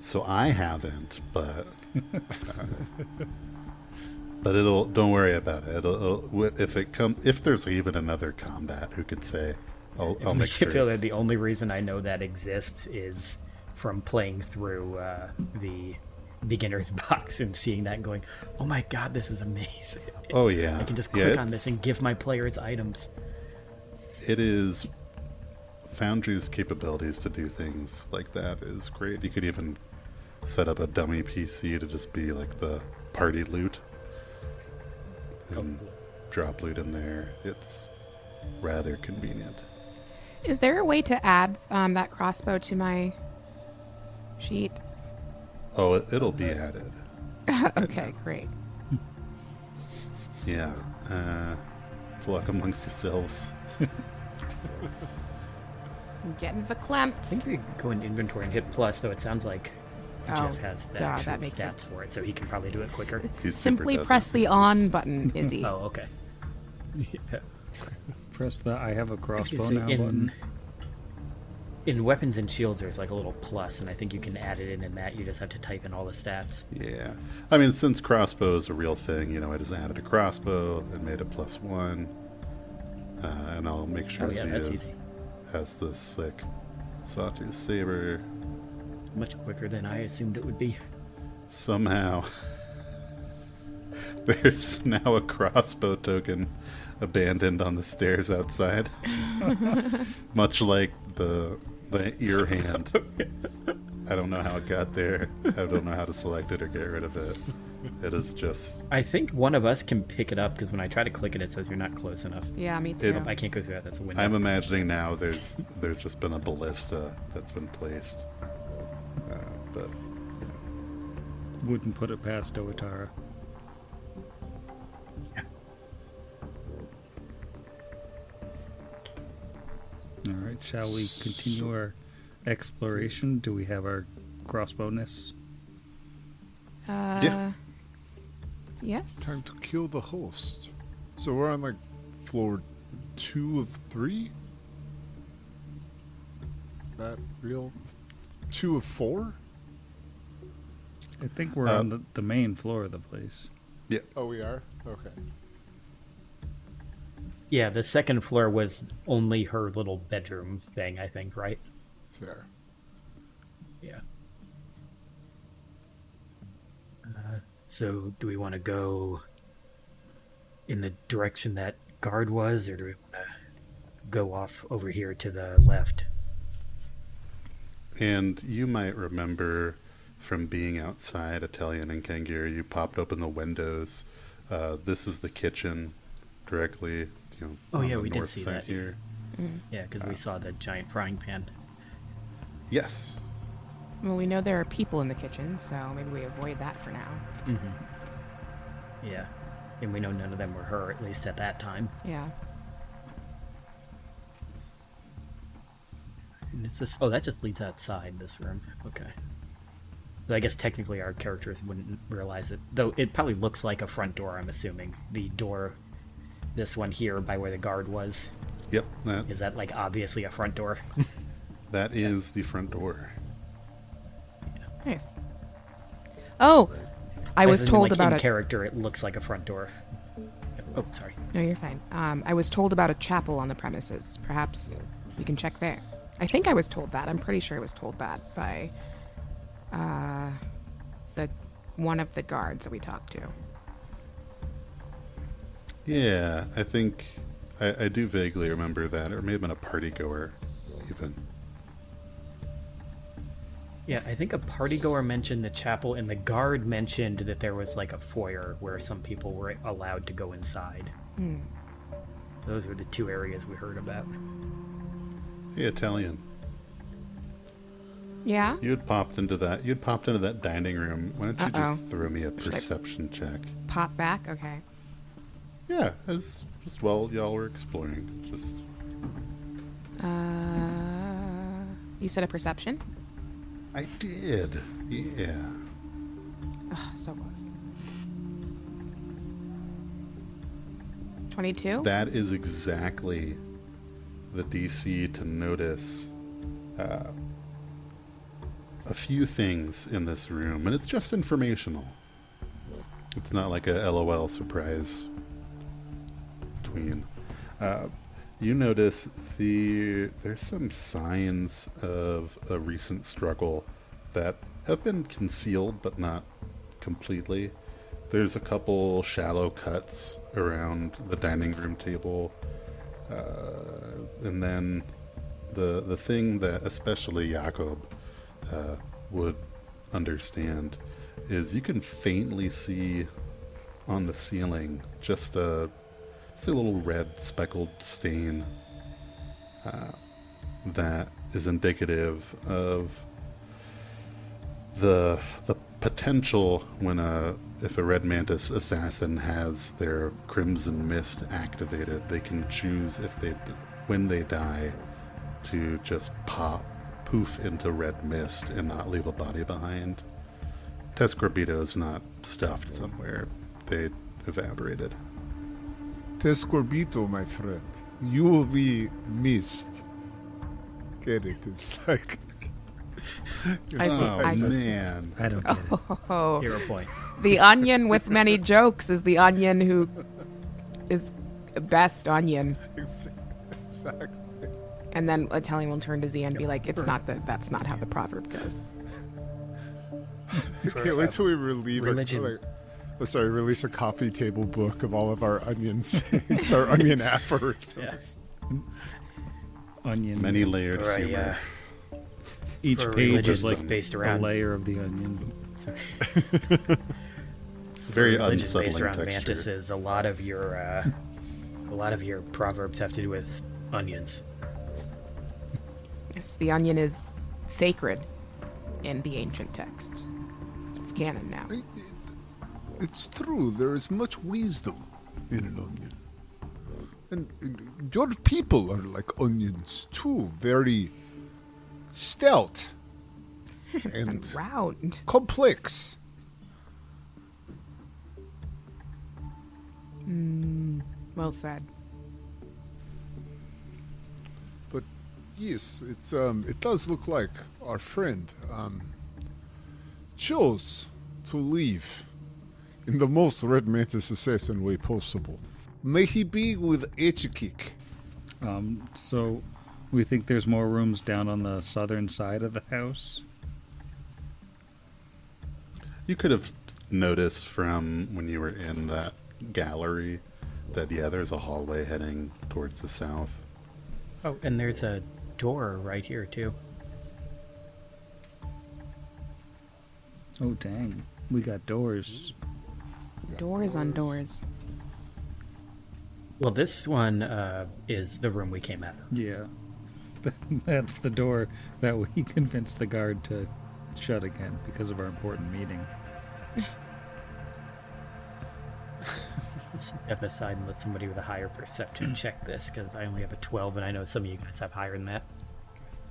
So I haven't, but but it'll. Don't worry about it. If there's even another combat, who could say, I'll make sure. I feel that it's- the only reason I know that exists is from playing through the beginner's box and seeing that and going, oh my god, this is amazing. Oh yeah, I can just Yeah, click on it's- this and give my players items. It is. Foundry's capabilities to do things like that is great. You could even set up a dummy PC to just be like the party loot and drop loot in there. It's rather convenient. Is there a way to add that crossbow to my sheet? Oh, it'll be added. Okay, great. Yeah. Talk amongst yourselves. I'm getting I verklempt. think you go in inventory and hit plus, though it sounds like Oh, Jeff has the duh, actual that makes stats for it, so he can probably do it quicker. He super Simply doesn't. press the on button, Izzy. Oh, okay. Yeah. Press the I have a I was crossbow gonna say, now button. in weapons and shields, there's like a little plus, and I think you can add it in that. You just have to type in all the stats. Yeah. I mean, since crossbow is a real thing, I just added a crossbow and made it +1. And I'll make sure Oh yeah, that's Zia easy. has the slick sawtooth saber. Much quicker than I assumed it would be. Somehow, there's now a crossbow token abandoned on the stairs outside. Much like the ear hand. I don't know how it got there. I don't know how to select it or get rid of it. It is just... I think one of us can pick it up because when I try to click it, it says you're not close enough. Yeah, me too. I can't go through that. That's a window. I'm imagining now there's just been a ballista that's been placed. But Wouldn't put it past Owatara. All right, shall we continue our exploration? Do we have our crossbowness? Yeah. Yes. Time to kill the host. So we're on like floor 2 of 3? That real? 2 of 4? I think we're on the main floor of the place. yeah, Oh, we are? Okay. Yeah, the second floor was only her little bedroom thing, I think, right? Fair. Yeah. So, do we want to go in the direction that guard was, or do we want to go off over here to the left? and you might remember from being outside Italian and Kangaroo, you popped open the windows. This is the kitchen directly, Oh, on yeah, the we did north see side that. here. Yeah, because we saw the giant frying pan. Yes. Well, we know there are people in the kitchen, so maybe we avoid that for now. Yeah. And we know none of them were her, at least at that time. Yeah. And is this... Oh, that just leads outside this room. Okay. So I guess technically our characters wouldn't realize it. Though it probably looks like a front door, I'm assuming. The door, this one here by where the guard was. Yep. Is that like obviously a front door? That is the front door. Nice. Oh, I was As in, told like, about in a character, it looks like a front door. Oh, sorry. No, you're fine. I was told about a chapel on the premises. Perhaps we can check there. I think I was told that. I'm pretty sure I was told that by the one of the guards that we talked to. Yeah, I think I do vaguely remember that, or it may have been a party goer, even. Yeah, I think a partygoer mentioned the chapel, and the guard mentioned that there was like a foyer where some people were allowed to go inside. Those were the two areas we heard about. Hey, Italian, Yeah? you had popped into that. You had popped into that dining room. Why don't you Uh-oh. just throw me a Should I- perception check? Pop back? Okay. Yeah, as just while y'all were exploring, just You said a perception? I did. Yeah. Oh, so close. 22? That is exactly the DC to notice a few things in this room, and it's just informational. It's not like a LOL surprise tween. You notice there's some signs of a recent struggle that have been concealed but not completely. There's a couple shallow cuts around the dining room table, and then the thing that especially Jakob would understand is you can faintly see on the ceiling just a little red speckled stain that is indicative of the potential when if a Red Mantis assassin has their Crimson Mist activated, they can choose when they die to just poof into red mist and not leave a body behind. Tescorbito is not stuffed somewhere. They evaporated. Tescorbito, my friend, you will be missed. Get it? It's like... I see. Oh, man. I don't get it. Oh, Hero point. the onion with many jokes is the onion who is best onion. Exactly. And then Italian will turn to Zia and be like, "It's not that's not how the proverb goes." Can't wait till we release religion. release a coffee table book of all of our onion sayings, our onion aphorisms. Onion. Many layered Or humor. Each for page religious is like book based a around layer of the onion. Very religion unsettling based around texture. mantises. A lot of your proverbs have to do with onions. Yes, the onion is sacred in the ancient texts. It's canon now. It's true. There is much wisdom in an onion. And your people are like onions too. Very stout and Round. complex. Well said. But yes, it does look like our friend chose to leave in the most Red Mantis assassin way possible. May he be with Echikik. So we think there's more rooms down on the southern side of the house. You could have noticed from when you were in that gallery that, yeah, there's a hallway heading towards the south. Oh, and there's a door right here too. Oh dang, we got doors. Doors on doors. Well, this one is the room we came out of. Yeah, that's the door that we convinced the guard to shut again because of our important meeting. Step aside and let somebody with a higher perception check this, because I only have a 12, and I know some of you guys have higher than that.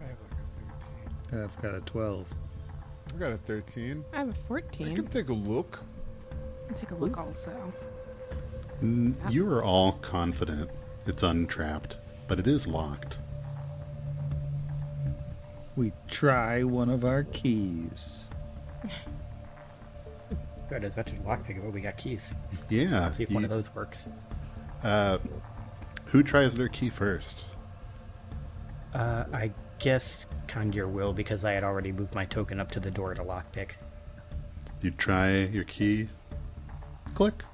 I have like a 13. I've got a 12. I got a 13. I have a I 14. can take a look. I'll take a look also. You are all confident it's untrapped, but it is locked. We try one of our keys. Good, I was about to lockpick it, but we got keys. Yeah. See if one of those works. Who tries their key first? I guess Kangir will, because I had already moved my token up to the door to lockpick. You try your key. Click.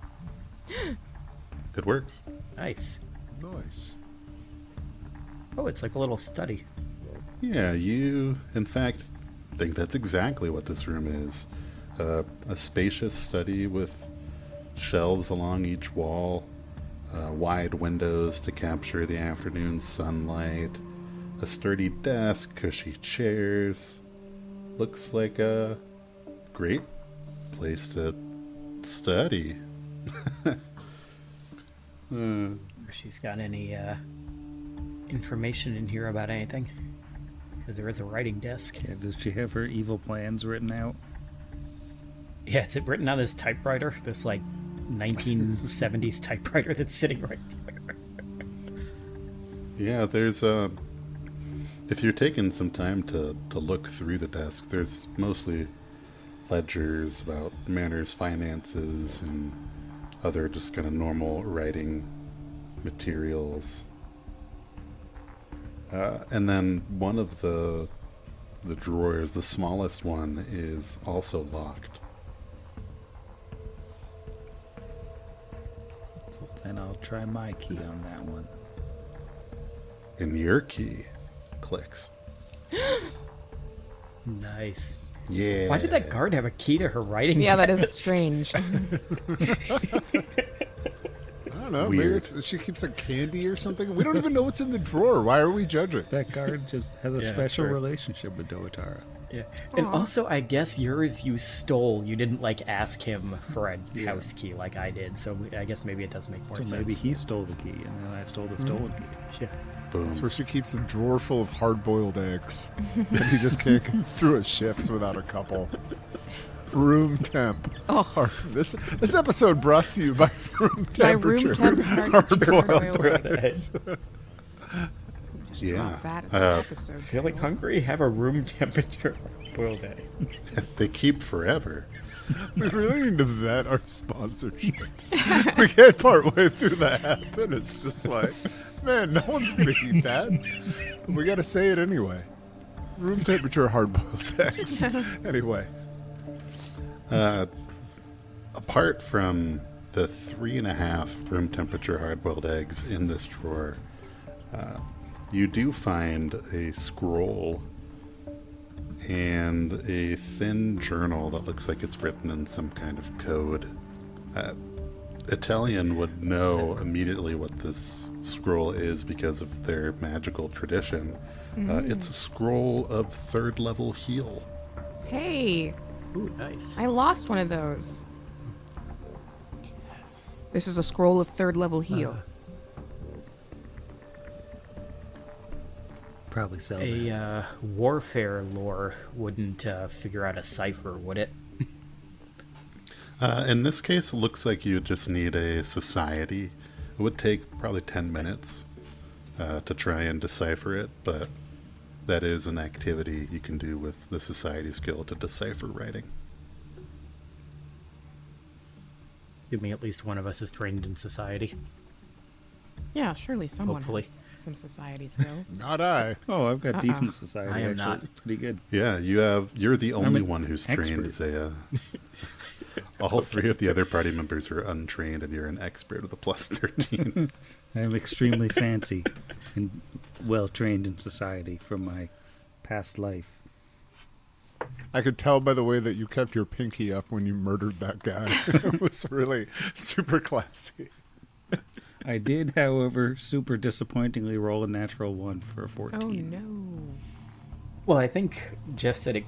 It works. Nice. Nice. Oh, it's like a little study. Yeah, you, in fact, think that's exactly what this room is. A spacious study with shelves along each wall, wide windows to capture the afternoon sunlight, a sturdy desk, cushy chairs. Looks like a great place to study. If she's got any information in here about anything. Because there is a writing desk. Yeah, does she have her evil plans written out? Yeah, it's written on this typewriter, this like 1970s typewriter that's sitting right here. Yeah, there's if you're taking some time to look through the desk, there's mostly ledgers about Manor's finances and other just kind of normal writing materials. And then one of the drawers, the smallest one, is also locked. So then I'll try my key on that one. And your key clicks. Nice. Yeah. Why did that guard have a key to her writing Yeah, that desk? is strange. I don't don't know. Maybe weird. she keeps like candy or something. We don't even know what's in the drawer. Why are we judging? That guard just has a Yeah, special sure. relationship with Doatara. Yeah. And Aw. also, I guess yours you stole. You didn't like ask him for a house key like I did. So I guess maybe it does make more So sense. maybe he stole the key, and then I stole the stolen key. Yeah. Boom. That's where she keeps a drawer full of hard-boiled eggs, and he just can't get through a shift without a couple. Room temp. Oh. This episode brought to you by room My room temperature. temp hard-boiled hard-boiled eggs. eggs. Just Yeah. drop that in the episode. Feeling titles. hungry? Have a room temperature boiled egg. They keep forever. We really need to vet our sponsorships. We get part way through the app, and it's just like, man, no one's gonna eat that. But we gotta say it anyway. Room temperature hard-boiled eggs. Anyway, Apart from the 3.5 room temperature hard-boiled eggs in this drawer, you do find a scroll and a thin journal that looks like it's written in some kind of code. Italian would know immediately what this scroll is because of their magical tradition. It's a scroll of 3rd level heal. Hey, Ooh, nice. I lost one of those. This is a scroll of 3rd level heal. Probably sell that. A warfare lore wouldn't figure out a cipher, would it? In this case, it looks like you just need a society. It would take probably 10 minutes to try and decipher it, but that is an activity you can do with the society skill to decipher writing. Assuming at least one of us is trained in society. Yeah, surely someone Hopefully. has some society skills. not I. Oh, I've got decent society. I am actually. not. Pretty good. Yeah, you're the only an one who's expert. trained, Zaya. All 3 of the other party members are untrained, and you're an expert with a plus 13. I am extremely fancy and well trained in society from my past life. I could tell by the way that you kept your pinky up when you murdered that guy. It was really super classy. I did, however, super disappointingly roll a natural 1 for a 14. Oh no. Well, I think Jeff said it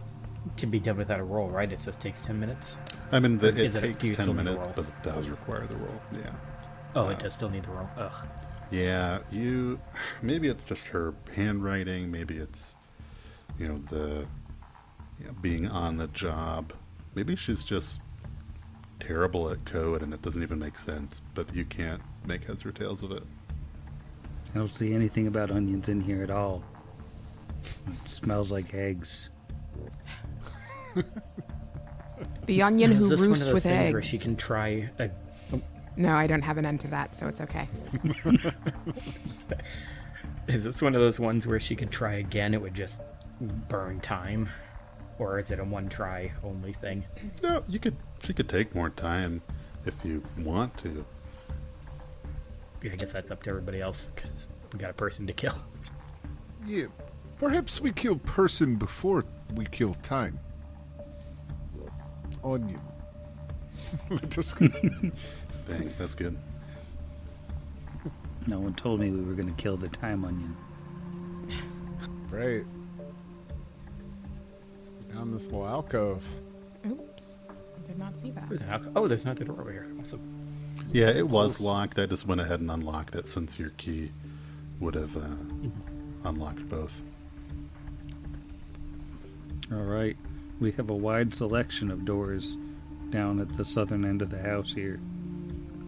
can be done without a roll, right? It just takes 10 minutes. I mean, it do you takes still 10 need a minutes, roll? but it does require the roll. Yeah. Oh, it does still need the roll. Ugh. Yeah, maybe it's just her handwriting, maybe it's, being on the job. Maybe she's just terrible at code and it doesn't even make sense, but you can't make heads or tails of it. I don't see anything about onions in here at all. It smells like eggs. The onion Is who this one of roosts those with things eggs. where she can try a... No, I don't have an end to that, so it's okay. Is this one of those ones where she could try again? It would just burn time, or is it a one try only thing? No, she could take more time if you want to. Yeah, I guess that's up to everybody else because we got a person to kill. Yeah. Perhaps we kill person before we kill time. Onion. Let us continue. Dang, that's good. No one told me we were going to kill the time onion. Right. Let's go down this little alcove. Oops. Did not see that. Oh, there's not the door over here. Awesome. Yeah, it was Close. locked. I just went ahead and unlocked it since your key would have unlocked both. All right. We have a wide selection of doors down at the southern end of the house here.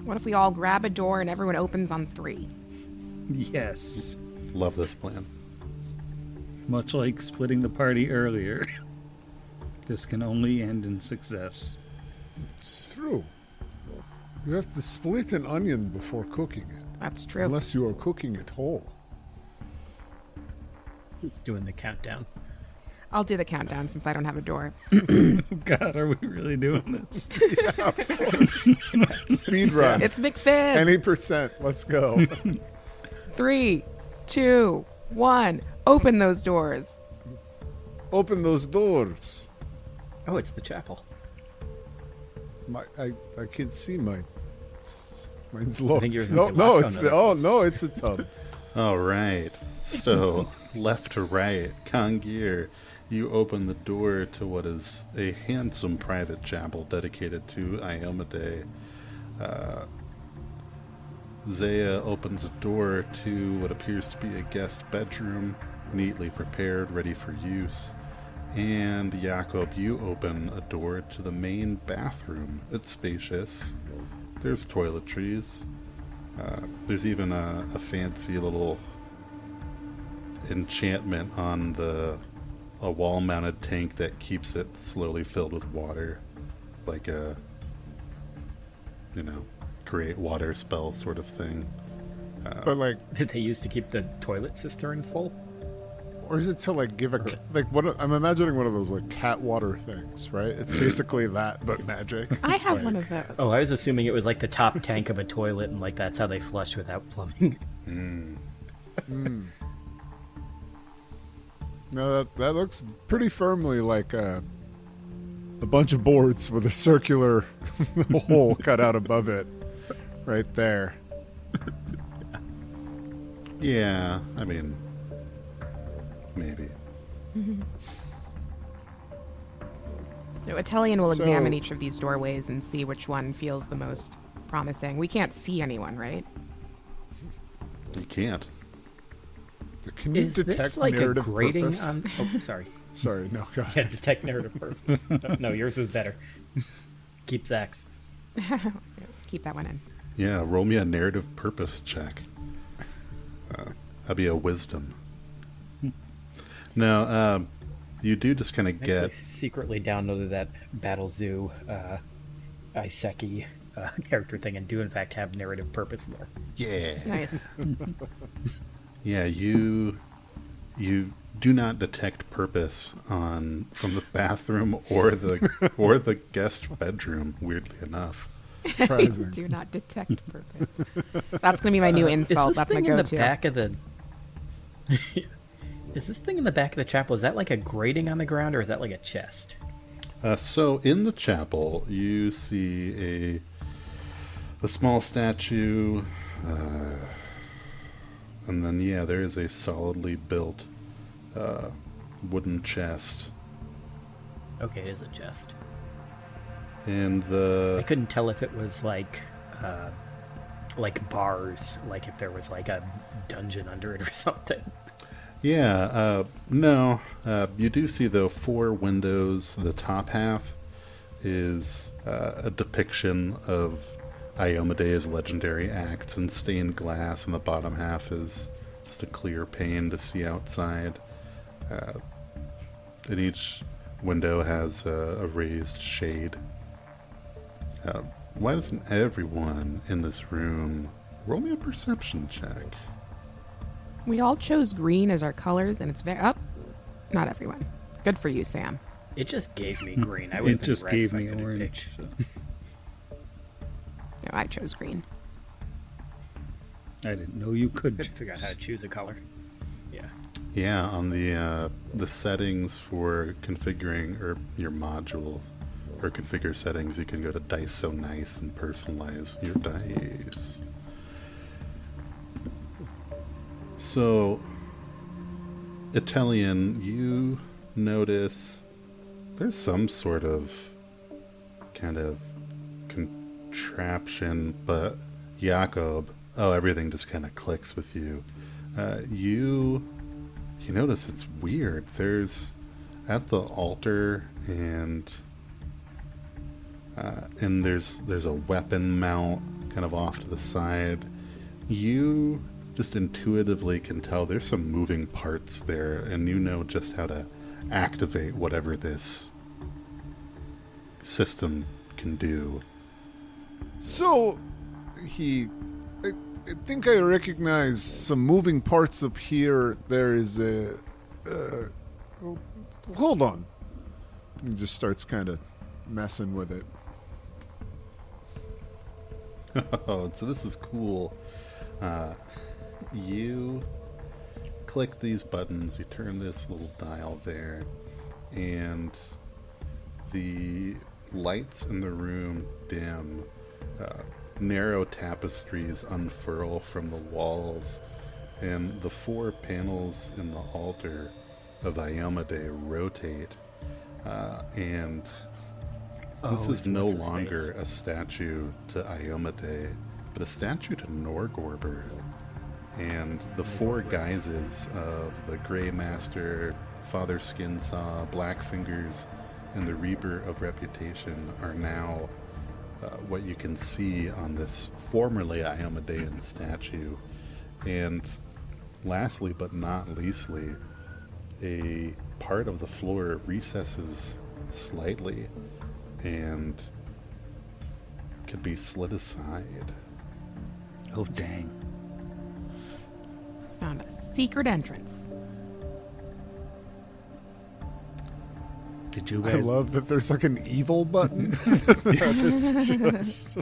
What if we all grab a door and everyone opens on 3? Yes. Love this plan. Much like splitting the party earlier. This can only end in success. It's true. You have to split an onion before cooking it, That's true. unless you are cooking it whole. Who's doing the countdown? I'll do the countdown since I don't have a door. God, are we really doing this? Speed run. It's McFinn. Any percent. Let's go. 3, 2, 1. Open those doors. Open those doors. Oh, it's the chapel. I can see my Mine's I think locked. yours No, might be no, locked. it's Oh, the, no, oh that no, it's a tub. All right. So, left to right, Kangir, you open the door to what is a handsome private chapel dedicated to Iomade. Zaya opens a door to what appears to be a guest bedroom, neatly prepared, ready for use. And Jakob, you open a door to the main bathroom. It's spacious. There's toiletries. There's even a fancy little enchantment on a wall-mounted tank that keeps it slowly filled with water, like a create water spell sort of thing. But like, That they used to keep the toilet cistern full. or is it to like give a like what? I'm imagining one of those like cat water things, right? It's basically that, but magic. I have Like, one of those. Oh, I was assuming it was like the top tank of a toilet, and like that's how they flush without plumbing. No, that looks pretty firmly like a bunch of boards with a circular hole cut out above it, right there. Yeah, I mean, maybe. No, Atelian will So- examine each of these doorways and see which one feels the most promising. We can't see anyone, right? You can't. Can you Is detect this like a narrative grating purpose? on? Oh, sorry. Sorry, no, God. Yeah, detect narrative purpose. No, yours is better. Keep Zach's. Keep that one in. Yeah, roll me a narrative purpose check. That'd be a wisdom. No, you do just kind of Actually, get. secretly downloaded that Battle Zoo Iseki character thing and do in fact have narrative purpose there. Yeah. Nice. Yeah, you do not detect purpose from the bathroom or the guest bedroom. Weirdly enough, Surprising. Do not detect purpose. That's gonna be my new insult. Is this That's my thing in the go-to. back of the? Is this thing in the back of the chapel? Is that like a grating on the ground, or is that like a chest? so in the chapel, you see a small statue, and then there is a solidly built wooden chest, Okay, it is a chest. and I the couldn't tell if it was like bars, like if there was like a dungeon under it or something. no, you do see though 4 windows. The top half is a depiction of Iomade's legendary acts in stained glass, and the bottom half is just a clear pane to see outside. And each window has a raised shade. Why doesn't everyone in this room roll me a perception check? We all chose green as our colors, and it's very not everyone. Good for you, Sam. It just gave me green. I would It just gave me orange. so. No, I chose green. I didn't know you could. Couldn't figure out how to choose a color. Yeah. Yeah, on the settings for configuring or your modules or configure settings, you can go to Dice So Nice and personalize your dice. So, Italian, you notice there's some sort of kind of contraption, but Jakob, everything just kind of clicks with you. You notice it's weird. There's at the altar and there's a weapon mount kind of off to the side. You just intuitively can tell there's some moving parts there, and you know just how to activate whatever this system can do. So, I think I recognize some moving parts up here. There is a. Hold on. He just starts kind of messing with it. Oh, so this is cool. You click these buttons, you turn this little dial there, and the lights in the room dim. narrow tapestries unfurl from the walls, and the 4 panels in the altar of Iomade rotate, and this is it's no what's his longer face. a statue to Iomade, but a statue to Norgorber. And the 4 guises of the Grey Master, Father Skinsaw, Blackfingers, and the Reaper of Reputation are now what you can see on this formerly Iomadean statue. And lastly, but not leastly, a part of the floor recesses slightly and could be slid aside. Oh, dang. Found a secret entrance. Did you I guys love that there's like an evil button. That is just...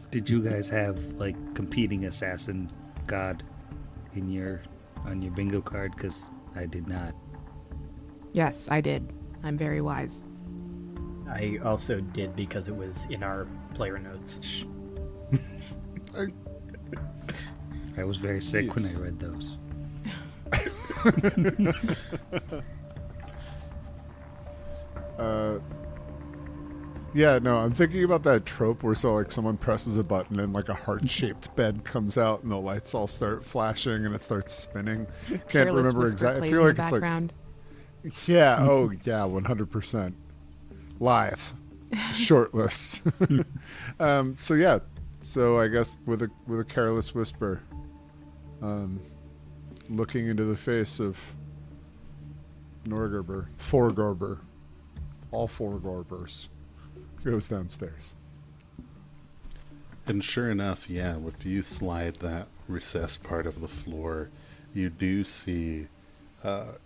Did you guys have like competing assassin god in on your bingo card? Because I did not. Yes, I did. I'm very wise. I also did because it was in our player notes. Shh. I was very sick when Yes. I read those. Yeah, no, I'm thinking about that trope where so like someone presses a button and like a heart-shaped bed comes out and the lights all start flashing and it starts spinning. Can't Careless remember whisper exactly. I plays feel in like the it's like background. yeah, oh yeah, 100% live, shortless. So yeah, so I guess with a careless whisper, looking into the face of Forgorber, all 4 Gorbers, goes downstairs. And sure enough, yeah, if you slide that recessed part of the floor, you do see,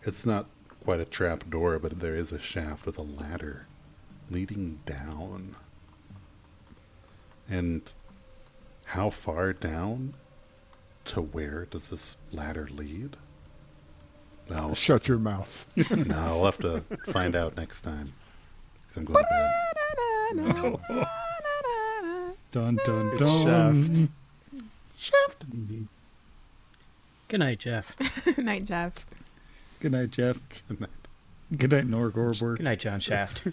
it's not quite a trap door, but there is a shaft with a ladder leading down. And how far down? To where does this ladder lead? Well, Shut your mouth. no, I'll have to find out next time. 'Cause I'm going to bed. Dun dun It's dun. Shaft. Good night, Jeff. Night, Jeff. Good night, Jeff. Good night, Norgorber. Good night, John Shaft.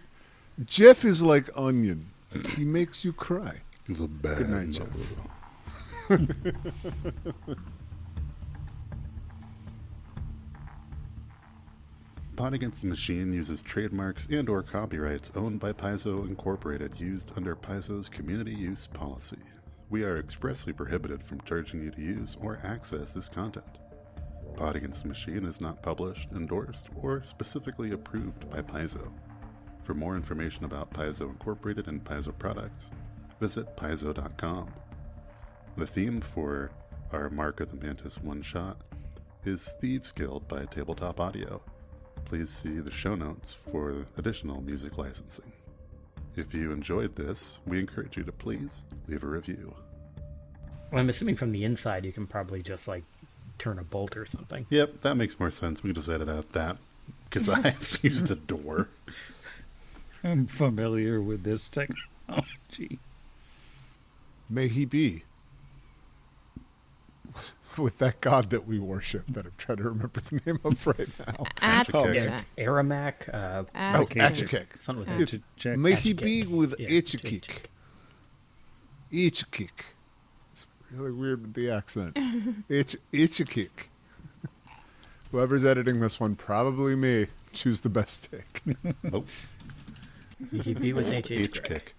Jeff is like onion. He makes you cry. He's a bad Good night, Jeff. Pot Against the Machine uses trademarks and or copyrights owned by Paizo Incorporated used under Paizo's community use policy. We are expressly prohibited from charging you to use or access this content. Pot Against the Machine is not published, endorsed, or specifically approved by Paizo. For more information about Paizo Incorporated and Paizo products, visit paizo.com. The theme for our Mark of the Mantis one-shot is Thieves Guild by Tabletop Audio. Please see the show notes for additional music licensing. If you enjoyed this, we encourage you to please leave a review. Well, I'm assuming from the inside you can probably just like turn a bolt or something. Yep, that makes more sense. We can just edit out that because I've used a door. I'm familiar with this technology. May he be with that god that we worship that I'm trying to remember the name of right now. Atchikek. Aramak, Oh, Atchikek. Achikek. something with Uh, that. It's, Check. may he Achikek. be with Yeah, Achikek. Achikek. It's really weird with the accent. Achikek. Whoever's editing this one, probably me. Choose the best take. Oh, He'd be with H H. kick.